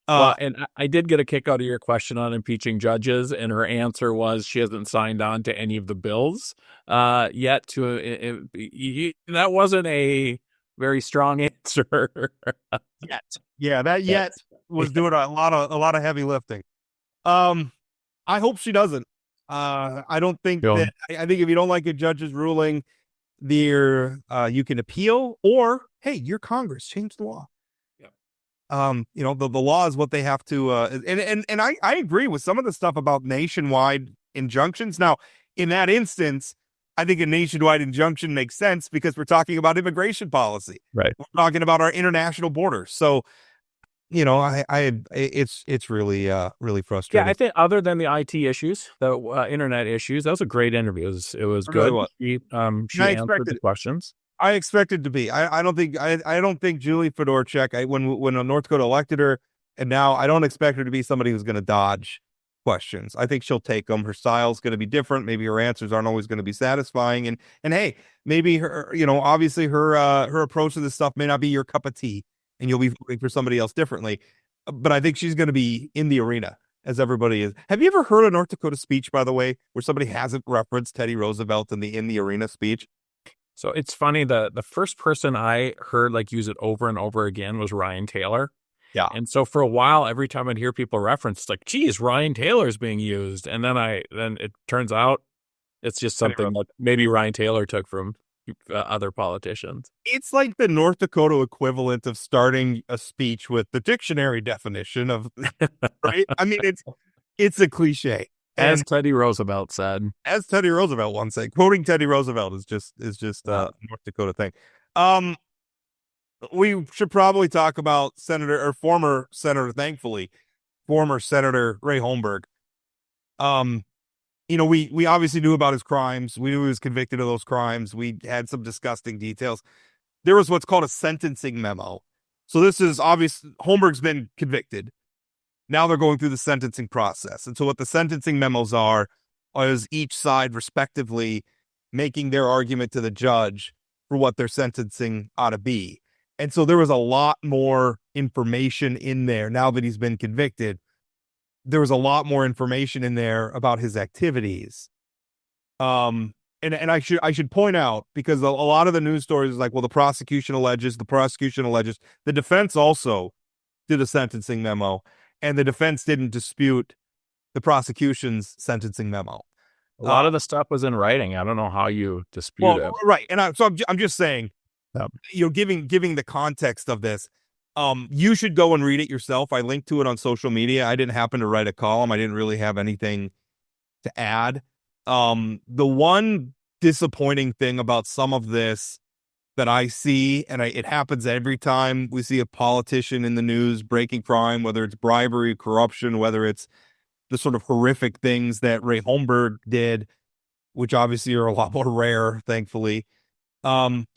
And I did get a kick out of your question on impeaching judges, and her answer was she hasn't signed on to any of the bills yet. That wasn't a very strong answer yet. Yeah, that yet was doing a lot of heavy lifting. I hope she doesn't. I don't think that. I think if you don't like a judge's ruling, you can appeal, or hey, you're Congress, change the law. The law is what they have to, and I agree with some of the stuff about nationwide injunctions. Now, in that instance, I think a nationwide injunction makes sense because we're talking about immigration policy. Right. We're talking about our international borders. So, it's really, really frustrating. Yeah, I think other than the IT issues, the internet issues, that was a great interview. It was good. Really she answered the questions. I expected to be. I don't think Julie Fedorchak, when North Dakota elected her, and now I don't expect her to be somebody who's going to dodge questions. I think she'll take them. Her style's going to be different. Maybe her answers aren't always going to be satisfying. And hey, maybe her, obviously her approach to this stuff may not be your cup of tea, and you'll be voting for somebody else differently. But I think she's going to be in the arena as everybody is. Have you ever heard a North Dakota speech, by the way, where somebody hasn't referenced Teddy Roosevelt in the arena speech? So it's funny, the first person I heard use it over and over again was Ryan Taylor. Yeah. And so for a while, every time I'd hear people reference, it's geez, Ryan Taylor's being used. And then it turns out it's just something that maybe Ryan Taylor took from other politicians. It's like the North Dakota equivalent of starting a speech with the dictionary definition of, right? It's a cliche. As Teddy Roosevelt said. As Teddy Roosevelt once said. Quoting Teddy Roosevelt is just a North Dakota thing. We should probably talk about former Senator Ray Holmberg. we obviously knew about his crimes. We knew he was convicted of those crimes. We had some disgusting details. There was what's called a sentencing memo. So this is obvious. Holmberg's been convicted. Now they're going through the sentencing process. And so what the sentencing memos are is each side respectively making their argument to the judge for what their sentencing ought to be. And so there was a lot more information in there now that he's been convicted. There was a lot more information in there about his activities. And I should point out, because a lot of the news stories is like, well, the prosecution alleges. The defense also did a sentencing memo, and the defense didn't dispute the prosecution's sentencing memo. A lot of the stuff was in writing. I don't know how you dispute it. Right. And I'm just saying, giving the context of this, you should go and read it yourself. I linked to it on social media. I didn't happen to write a column. I didn't really have anything to add. The one disappointing thing about some of this that I see, and it happens every time we see a politician in the news breaking crime, whether it's bribery, corruption, whether it's the sort of horrific things that Ray Holmberg did, which obviously are a lot more rare, thankfully,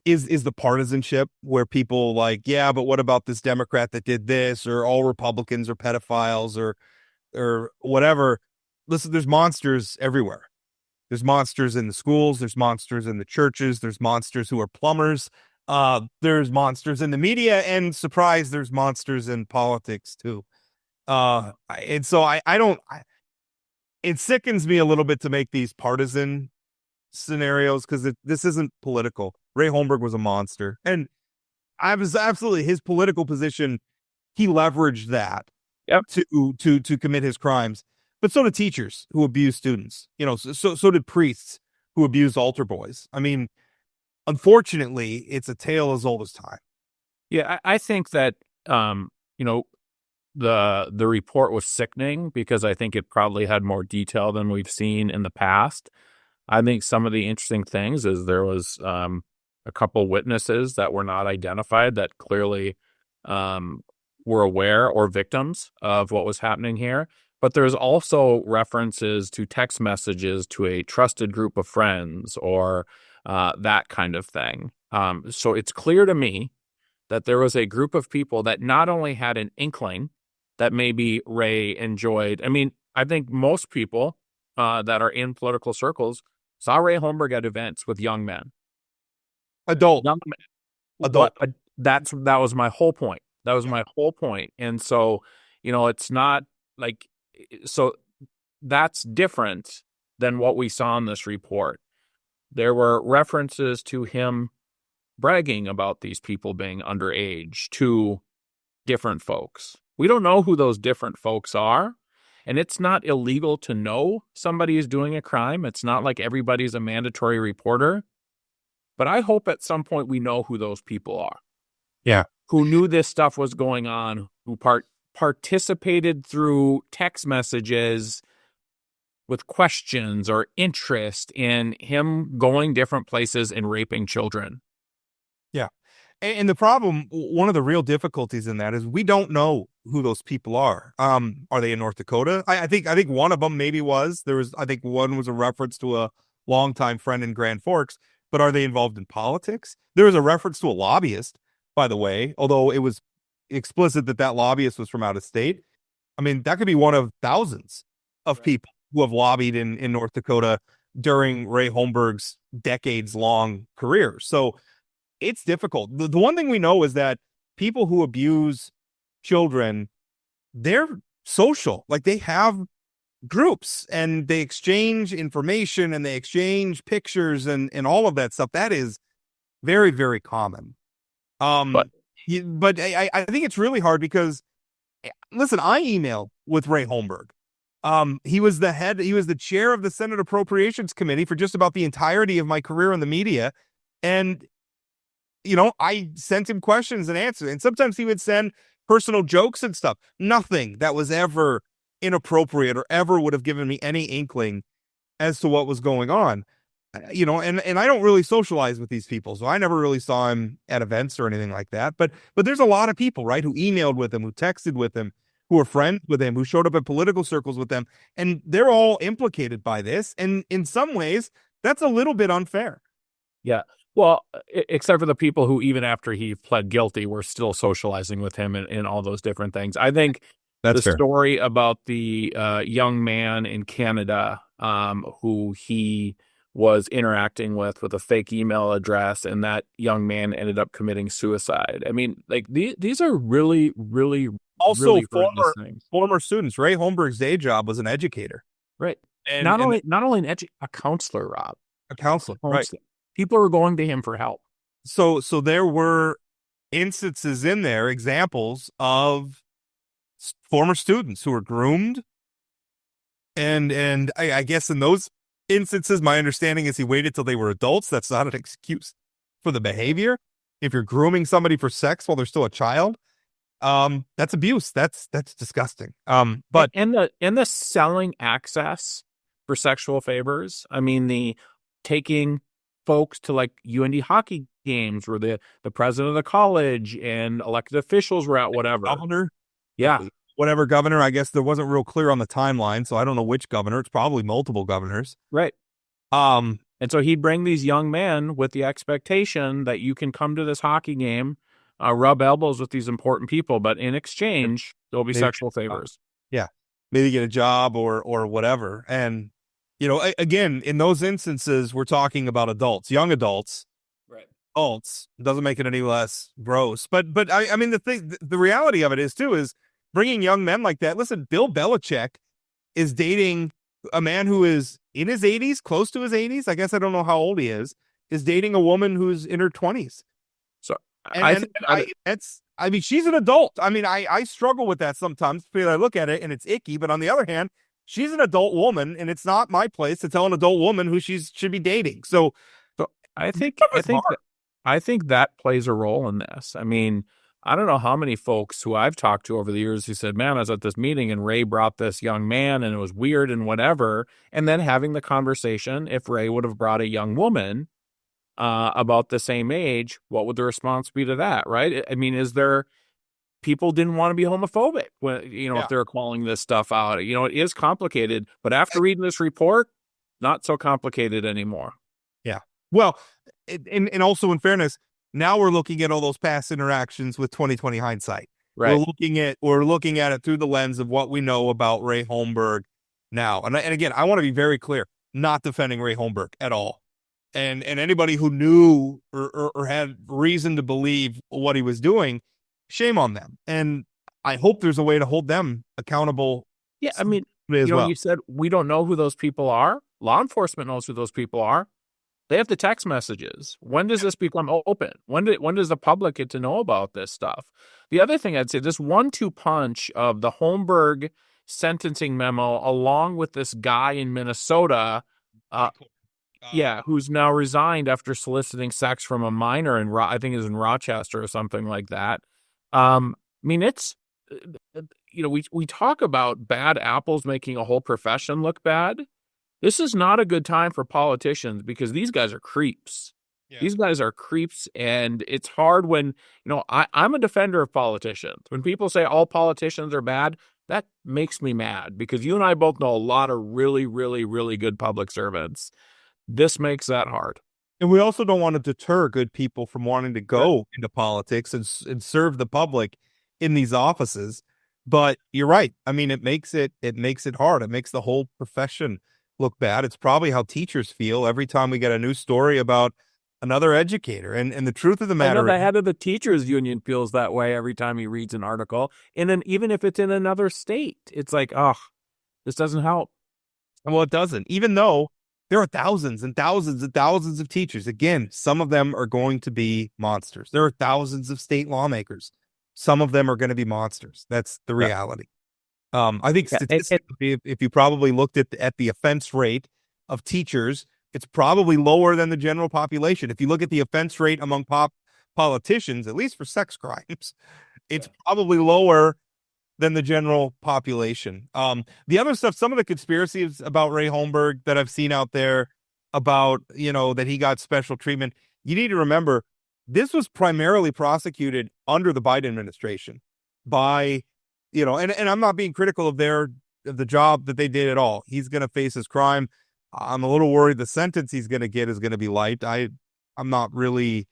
is the partisanship where people like, yeah, but what about this Democrat that did this, or all Republicans are pedophiles, or whatever. Listen, there's monsters everywhere. There's monsters in the schools. There's monsters in the churches. There's monsters who are plumbers. There's monsters in the media, and surprise, there's monsters in politics too. And so it sickens me a little bit to make these partisan scenarios, because this isn't political. Ray Holmberg was a monster, and I was absolutely his political position. He leveraged that to commit his crimes. But so did teachers who abuse students. So did priests who abuse altar boys. I mean, unfortunately, it's a tale as old as time. Yeah, I think that the report was sickening, because I think it probably had more detail than we've seen in the past. I think some of the interesting things is there was a couple witnesses that were not identified that clearly were aware or victims of what was happening here. But there's also references to text messages to a trusted group of friends, or that kind of thing. So it's clear to me that there was a group of people that not only had an inkling that maybe Ray enjoyed. I mean, I think most people that are in political circles saw Ray Holmberg at events with young men. Adult. That was my whole point. That was my whole point. And so, it's not like, so that's different than what we saw in this report. There were references to him bragging about these people being underage to different folks. We don't know who those different folks are, and it's not illegal to know somebody is doing a crime. It's not like everybody's a mandatory reporter. But I hope at some point we know who those people are. Yeah. Who knew this stuff was going on, who participated through text messages with questions or interest in him going different places and raping children. Yeah. And the problem, one of the real difficulties in that is we don't know who those people are. Are they in North Dakota? I think one of them maybe was. I think one was a reference to a longtime friend in Grand Forks, but are they involved in politics? There was a reference to a lobbyist, by the way, although it was explicit that lobbyist was from out of state. I mean, that could be one of thousands of people who have lobbied in North Dakota during Ray Holmberg's decades-long career. So it's difficult. The one thing we know is that people who abuse children, they're social. Like, they have groups and they exchange information and they exchange pictures and all of that stuff. That is very, very common. But I think it's really hard because, listen, I emailed with Ray Holmberg. He was the chair of the Senate Appropriations Committee for just about the entirety of my career in the media. And, I sent him questions and answers. And sometimes he would send personal jokes and stuff. Nothing that was ever inappropriate or ever would have given me any inkling as to what was going on. And I don't really socialize with these people, so I never really saw him at events or anything like that. But there's a lot of people, right, who emailed with him, who texted with him, who are friends with him, who showed up in political circles with them, and they're all implicated by this. And in some ways, that's a little bit unfair. Yeah. Well, except for the people who, even after he pled guilty, were still socializing with him and all those different things. I think That's fair. Story about the young man in Canada who he was interacting with a fake email address, and that young man ended up committing suicide. I mean, like these are really, really, Also, really horrendous things. former students. Ray Holmberg's day job was an educator, Right? and not only a counselor, Rob, a counselor, right? People are going to him for help. So there were instances in there, examples of former students who were groomed, and I guess in those instances, my understanding is he waited till they were adults. That's not an excuse for the behavior. If you're grooming somebody for sex while they're still a child, that's abuse. That's disgusting. But and the selling access for sexual favors. I mean, the taking folks to like UND hockey games where the president of the college and elected officials were at, whatever. Governor, whatever governor. I guess there wasn't real clear on the timeline, so I don't know which governor. It's probably multiple governors. Right. And so he'd bring these young men with the expectation that you can come to this hockey game, rub elbows with these important people, but in exchange, there'll be sexual favors. Yeah. Maybe get a job or whatever. And, again, in those instances, we're talking about adults, young adults. Right. Adults. Doesn't make it any less gross. But I mean, the reality of it is bringing young men like that. Listen, Bill Belichick is dating a man who is in his 80s, close to his 80s. I guess I don't know how old he is dating a woman who's in her 20s. So I mean, she's an adult. I mean, I struggle with that sometimes because I look at it and it's icky. But on the other hand, she's an adult woman, and it's not my place to tell an adult woman who she should be dating. So I think that plays a role in this. I mean, I don't know how many folks who I've talked to over the years who said, man, I was at this meeting and Ray brought this young man and it was weird and whatever. And then having the conversation, if Ray would have brought a young woman about the same age, what would the response be to that, right? I mean, people didn't want to be homophobic when, if they're calling this stuff out. It is complicated, but after reading this report, not so complicated anymore. Yeah. Well, and also in fairness, now we're looking at all those past interactions with 2020 hindsight. Right. We're looking at it through the lens of what we know about Ray Holmberg now. And again, I want to be very clear, not defending Ray Holmberg at all. And anybody who knew or had reason to believe what he was doing, shame on them. And I hope there's a way to hold them accountable. Yeah, I mean, you said we don't know who those people are. Law enforcement knows who those people are. They have the text messages. When does this become open? When does the public get to know about this stuff? The other thing I'd say, this 1-2 punch of the Holmberg sentencing memo, along with this guy in Minnesota, who's now resigned after soliciting sex from a minor I think it was in Rochester or something like that. I mean, it's, we talk about bad apples making a whole profession look bad. This is not a good time for politicians because these guys are creeps. Yeah. These guys are creeps, and it's hard when, I'm a defender of politicians. When people say all politicians are bad, that makes me mad because you and I both know a lot of really, really, really good public servants. This makes that hard. And we also don't want to deter good people from wanting to go into politics and serve the public in these offices. But you're right. I mean, it makes it hard. It makes the whole profession look bad. It's probably how teachers feel every time we get a new story about another educator. And the truth of the matter, the head of the teachers union feels that way every time he reads an article. And then even if it's in another state, it's like, this doesn't help. Well, it doesn't. Even though there are thousands and thousands and thousands of teachers. Again, some of them are going to be monsters. There are thousands of state lawmakers. Some of them are going to be monsters. That's the reality. I think statistically, if you probably looked at the offense rate of teachers, it's probably lower than the general population. If you look at the offense rate among politicians, at least for sex crimes, it's probably lower than the general population. The other stuff, some of the conspiracies about Ray Holmberg that I've seen out there about, that he got special treatment. You need to remember, this was primarily prosecuted under the Biden administration by and I'm not being critical of the job that they did at all. He's going to face his crime. I'm a little worried the sentence he's going to get is going to be light. I'm not really.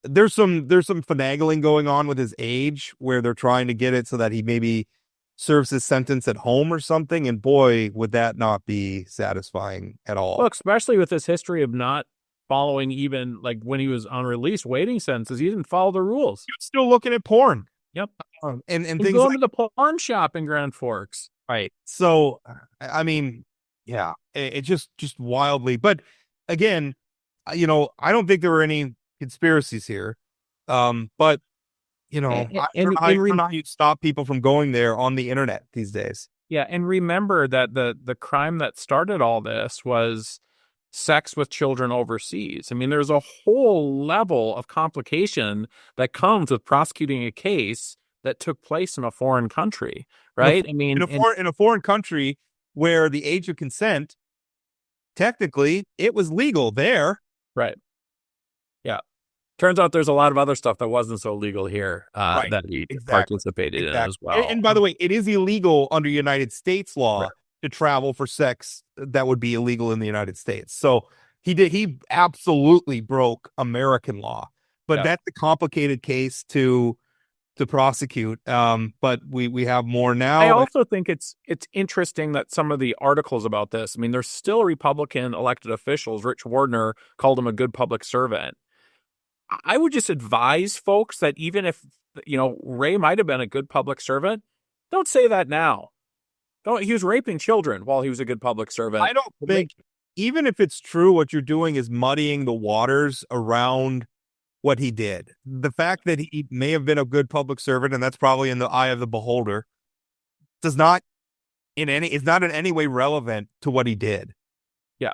There's some finagling going on with his age where they're trying to get it so that he maybe serves his sentence at home or something. And boy, would that not be satisfying at all. Look, especially with his history of not following, even like when he was on release waiting sentences, he didn't follow the rules. You're still looking at porn. Yep. And He's things going like to the pawn shop in Grand Forks. right. So, I mean, yeah, it just wildly. But again, I don't think there were any conspiracies here. But I don't know how you stop people from going there on the internet these days. Yeah, and remember that the crime that started all this was sex with children overseas. I mean, there's a whole level of complication that comes with prosecuting a case that took place in a foreign country, right? In a foreign country where the age of consent, technically, it was legal there. Right. Yeah. Turns out there's a lot of other stuff that wasn't so legal here that he participated in as well. And by the way, it is illegal under United States law to travel for sex that would be illegal in the United States. So he absolutely broke American law. But that's a complicated case to prosecute. But we have more now. I also think it's interesting that some of the articles about this, I mean, there's still Republican elected officials. Rich Wardner called him a good public servant. I would just advise folks that even if, Ray might have been a good public servant, don't say that now. He was raping children while he was a good public servant. I don't think, even if it's true, what you're doing is muddying the waters around what he did. The fact that he may have been a good public servant, and that's probably in the eye of the beholder, is not in any way relevant to what he did. Yeah.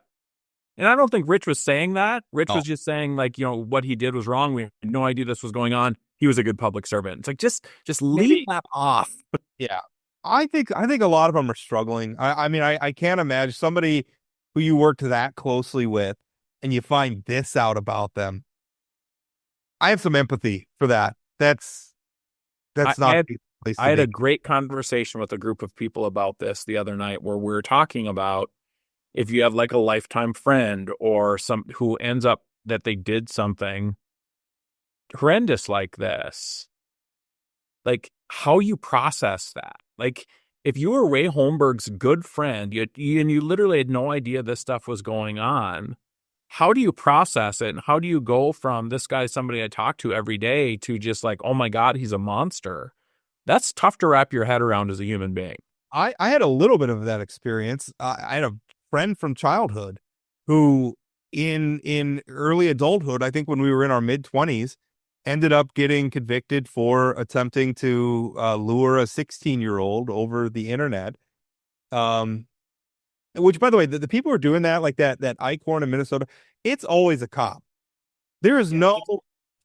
And I don't think Rich was saying that. Rich was just saying, what he did was wrong. We had no idea this was going on. He was a good public servant. It's like, just leave that off. Yeah. I think a lot of them are struggling. I can't imagine somebody who you worked that closely with and you find this out about them. I have some empathy for that. That's not. I had a great conversation with a group of people about this the other night where we were talking about if you have like a lifetime friend or some who ends up that they did something horrendous like this, like how you process that. Like if you were Ray Holmberg's good friend, you literally had no idea this stuff was going on. How do you process it? And how do you go from this guy's somebody I talk to every day to just like, oh my God, he's a monster? That's tough to wrap your head around as a human being. I had a little bit of that experience. I had a friend from childhood who in early adulthood, I think when we were in our mid-20s, ended up getting convicted for attempting to lure a 16-year-old over the internet. Which, by the way, the people who are doing that, like that Eichhorn in Minnesota, it's always a cop. There is no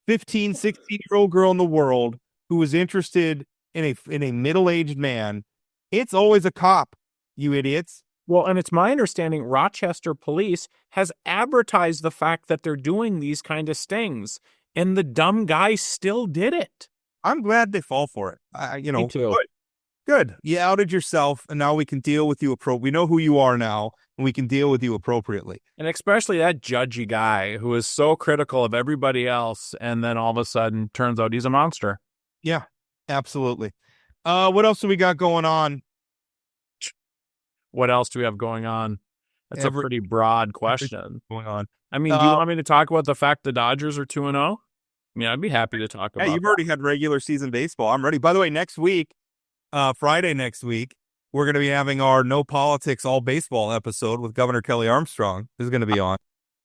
15, 16-year-old girl in the world who is interested in a middle-aged man. It's always a cop, you idiots. Well, and it's my understanding Rochester police has advertised the fact that they're doing these kind of stings, and the dumb guy still did it. I'm glad they fall for it. Me too. Good. You outed yourself, and now we can deal with you. We know who you are now, and we can deal with you appropriately. And especially that judgy guy who is so critical of everybody else, and then all of a sudden turns out he's a monster. Yeah, absolutely. What else do we got going on? What else do we have going on? That's a pretty broad question. Going on. I mean, do you want me to talk about the fact the Dodgers are 2-0? I mean, I'd be happy to talk about you've already had regular season baseball. I'm ready. By the way, next week, Friday next week, we're going to be having our No Politics All Baseball episode with Governor Kelly Armstrong. This is going to be on.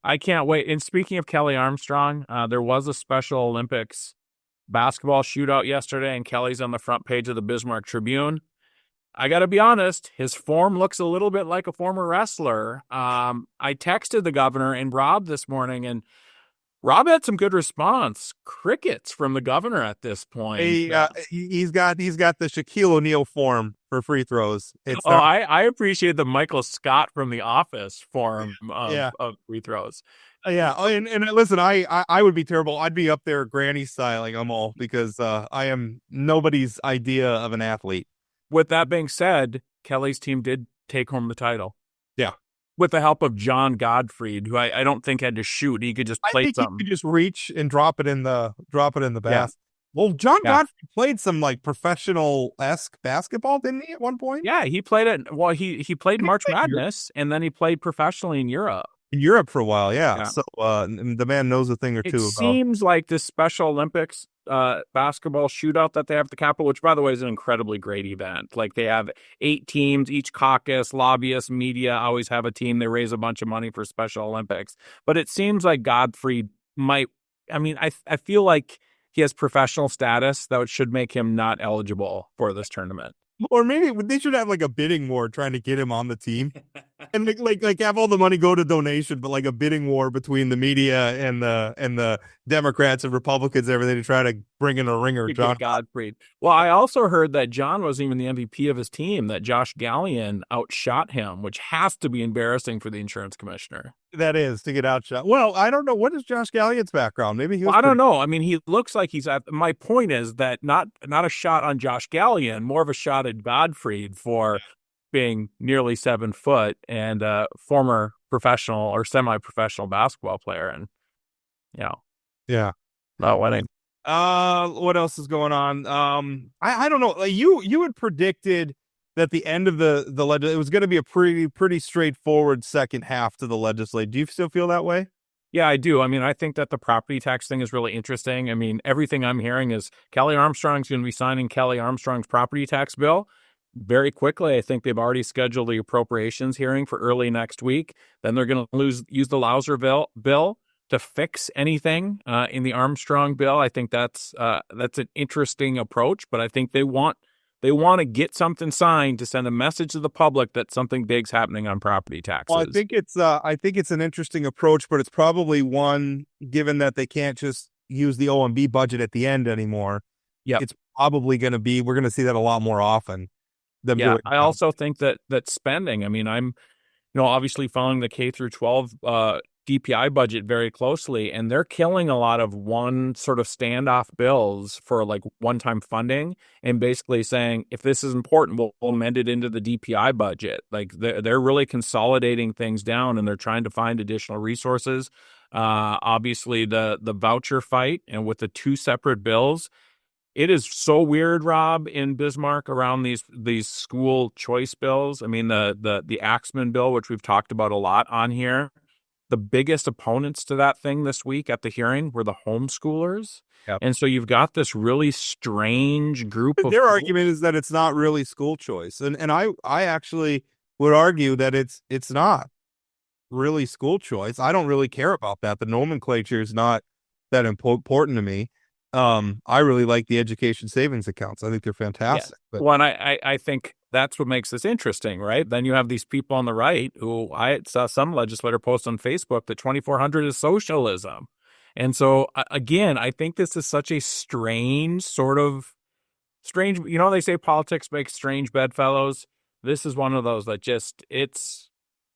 I can't wait. And speaking of Kelly Armstrong, there was a Special Olympics basketball shootout yesterday, and Kelly's on the front page of the Bismarck Tribune. I got to be honest, his form looks a little bit like a former wrestler. I texted the governor and Rob this morning, and Rob had some good response. Crickets from the governor at this point. He's got the Shaquille O'Neal form for free throws. I appreciate the Michael Scott from The Office form of free throws. Yeah. And listen, I would be terrible. I'd be up there granny styling them all because I am nobody's idea of an athlete. With that being said, Kelly's team did take home the title. Yeah. With the help of John Godfried, who I don't think had to shoot. He could just play something. He could just reach and drop it in the basket. Yeah. Well, John Godfrey played some like professional-esque basketball, didn't he, at one point? Yeah, he played it. Well, he played March Madness, and then he played professionally in Europe. In Europe for a while, yeah. So the man knows a thing or two. It seems like this Special Olympics basketball shootout that they have at the Capitol, which, by the way, is an incredibly great event. Like, they have 8 teams, each caucus, lobbyists, media always have a team. They raise a bunch of money for Special Olympics. But it seems like Godfrey might, I feel like he has professional status that should make him not eligible for this tournament. Or maybe they should have like a bidding war trying to get him on the team, and like have all the money go to donation, but like a bidding war between the media and the Democrats and Republicans and everything to try to bring in a ringer. John Godfrey. Well, I also heard that John wasn't even the MVP of his team, that Josh Gallion outshot him, which has to be embarrassing for the insurance commissioner. That is, to get outshot. Well, I don't know. What is Josh Gallion's background? Maybe he was I don't know. I mean, he looks like he's at. My point is that not a shot on Josh Gallion, more of a shot at Godfried for being nearly 7 foot and a former professional or semi-professional basketball player, and not winning. What else is going on? I don't know. Like you had predicted that the end of the it was going to be a pretty straightforward second half to the legislature. Do you still feel that way? Yeah, I do. I mean, I think that the property tax thing is really interesting. I mean, everything I'm hearing is Kelly Armstrong's going to be signing Kelly Armstrong's property tax bill very quickly. I think they've already scheduled the appropriations hearing for early next week. Then they're going to use the Louser bill to fix anything in the Armstrong bill. I think that's an interesting approach, but I think they want to get something signed to send a message to the public that something big's happening on property taxes. Well, I think it's an interesting approach, but it's probably one, given that they can't just use the OMB budget at the end anymore. Yeah, it's probably going to be. We're going to see that a lot more often. I also think that spending. I mean, I'm, obviously following the K through 12 DPI budget very closely, and they're killing a lot of one sort of standoff bills for like one-time funding, and basically saying, if this is important, we'll amend it into the DPI budget. Like they're really consolidating things down, and they're trying to find additional resources. Obviously, the voucher fight, and with the 2 separate bills, it is so weird, Rob, in Bismarck around these school choice bills. I mean, the Axman bill, which we've talked about a lot on here. The biggest opponents to that thing this week at the hearing were the homeschoolers. Yep. And so you've got this really strange group of... Their argument is that it's not really school choice. And I actually would argue that it's not really school choice. I don't really care about that. The nomenclature is not that important to me. I really like the education savings accounts. I think they're fantastic. Yeah. Well, and I think that's what makes this interesting, right? Then you have these people on the right who I saw some legislator post on Facebook that 2400 is socialism. And so, again, I think this is such a strange, they say politics makes strange bedfellows. This is one of those that just,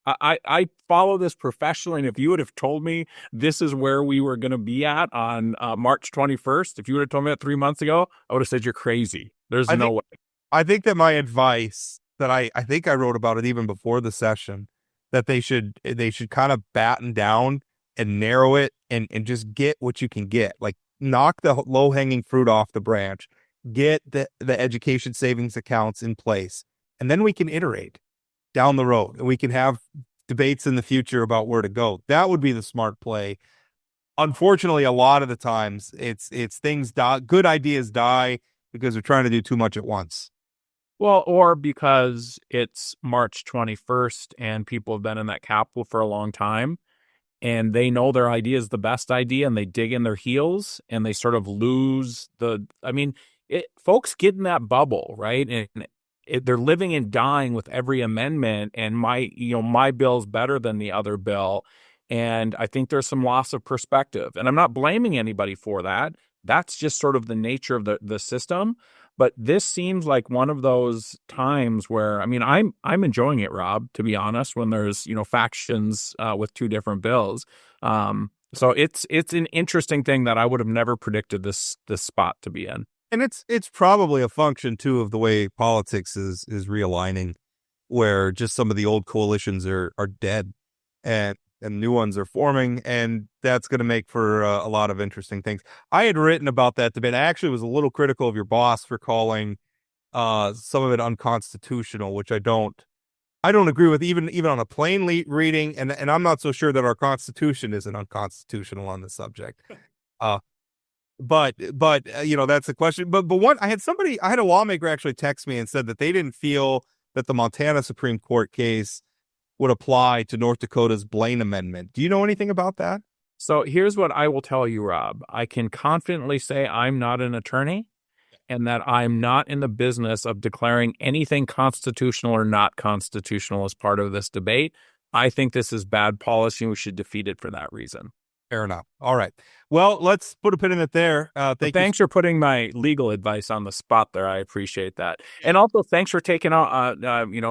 I follow this professionally, and if you would have told me this is where we were going to be at on March 21st, if you would have told me that 3 months ago, I would have said you're crazy. There's no way. I think that my advice that I think I wrote about it even before the session, that they should kind of batten down and narrow it and just get what you can get. Like, knock the low-hanging fruit off the branch, get the education savings accounts in place, and then we can iterate down the road, and we can have debates in the future about where to go. That would be the smart play. Unfortunately, a lot of the times it's things die, good ideas die because they're trying to do too much at once. Well, or because it's March 21st and people have been in that Capitol for a long time and they know their idea is the best idea, and they dig in their heels and they sort of lose folks get in that bubble, right? And they're living and dying with every amendment, and my bill's better than the other bill. And I think there's some loss of perspective. And I'm not blaming anybody for that. That's just sort of the nature of the system. But this seems like one of those times where, I mean, I'm enjoying it, Rob, to be honest, when there's, factions with two different bills. So it's an interesting thing that I would have never predicted this spot to be in. And it's probably a function too of the way politics is realigning, where just some of the old coalitions are dead and new ones are forming, and that's going to make for a lot of interesting things. I had written about that debate. I actually was a little critical of your boss for calling some of it unconstitutional, which I don't agree with even on a plain reading, and I'm not so sure that our Constitution isn't unconstitutional on the subject. But that's a question. But one, I had a lawmaker actually text me and said that they didn't feel that the Montana Supreme Court case would apply to North Dakota's Blaine Amendment. Do you know anything about that? So here's what I will tell you, Rob. I can confidently say I'm not an attorney and that I'm not in the business of declaring anything constitutional or not constitutional as part of this debate. I think this is bad policy and we should defeat it for that reason. Fair enough. All right. Well, let's put a pin in it there. Thanks for putting my legal advice on the spot there. I appreciate that. And also thanks for taking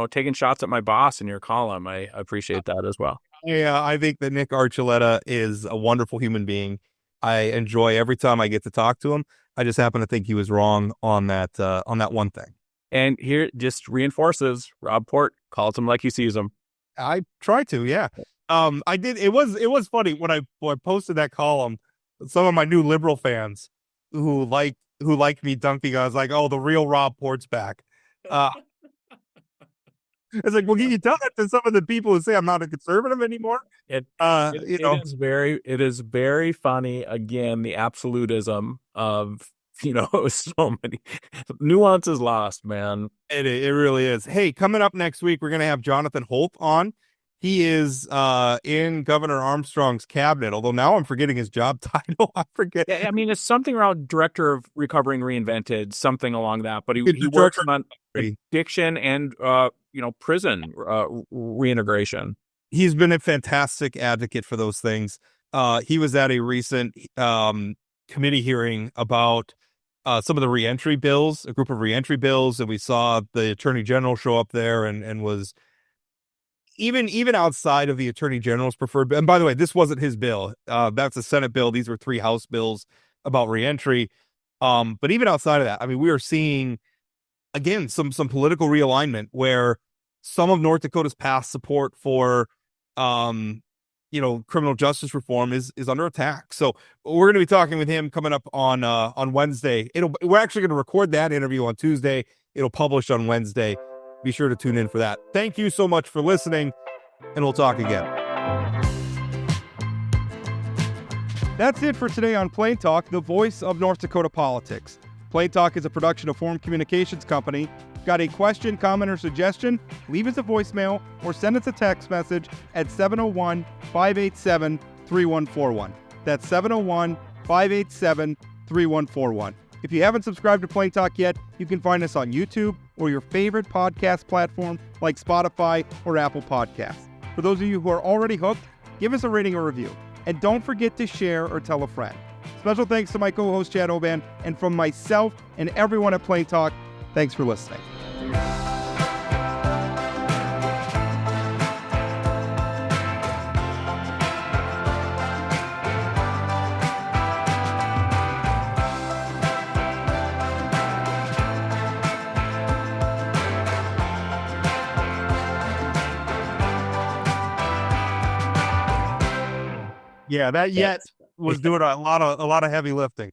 taking shots at my boss in your column. I appreciate that as well. Yeah, I think that Nick Archuleta is a wonderful human being. I enjoy every time I get to talk to him. I just happen to think he was wrong on that one thing. And here just reinforces Rob Port calls him like he sees him. I try to, yeah. I did. It was funny when I posted that column. Some of my new liberal fans who liked me dunking, I was like, "Oh, the real Rob Port's back." It's like, well, can you tell that to some of the people who say I'm not a conservative anymore? It is very funny. Again, the absolutism of so many nuances lost, man. It really is. Hey, coming up next week, we're gonna have Jonathan Holt on. He is in Governor Armstrong's cabinet, although now I'm forgetting his job title. I forget. Yeah, I mean, it's something around Director of Recovery and Reinvented, something along that. But he works on addiction and prison reintegration. He's been a fantastic advocate for those things. He was at a recent committee hearing about some of the reentry bills, a group of reentry bills, and we saw the Attorney General show up there and was even outside of the Attorney General's preferred. And by the way, this wasn't his bill. That's a Senate bill. These were 3 House bills about reentry. But even outside of that, I mean, we are seeing again some political realignment where some of North Dakota's past support for criminal justice reform is under attack. So we're going to be talking with him coming up on Wednesday. We're actually going to record that interview on Tuesday. It'll publish on Wednesday. Be sure to tune in for that. Thank you so much for listening, and we'll talk again. That's it for today on Plain Talk, the voice of North Dakota politics. Plain Talk is a production of Forum Communications Company. Got a question, comment, or suggestion? Leave us a voicemail or send us a text message at 701-587-3141. That's 701-587-3141. If you haven't subscribed to Plain Talk yet, you can find us on YouTube or your favorite podcast platform like Spotify or Apple Podcasts. For those of you who are already hooked, give us a rating or review. And don't forget to share or tell a friend. Special thanks to my co-host Chad Oban, and from myself and everyone at Plain Talk, thanks for listening. Yeah, that yet was doing a lot of heavy lifting.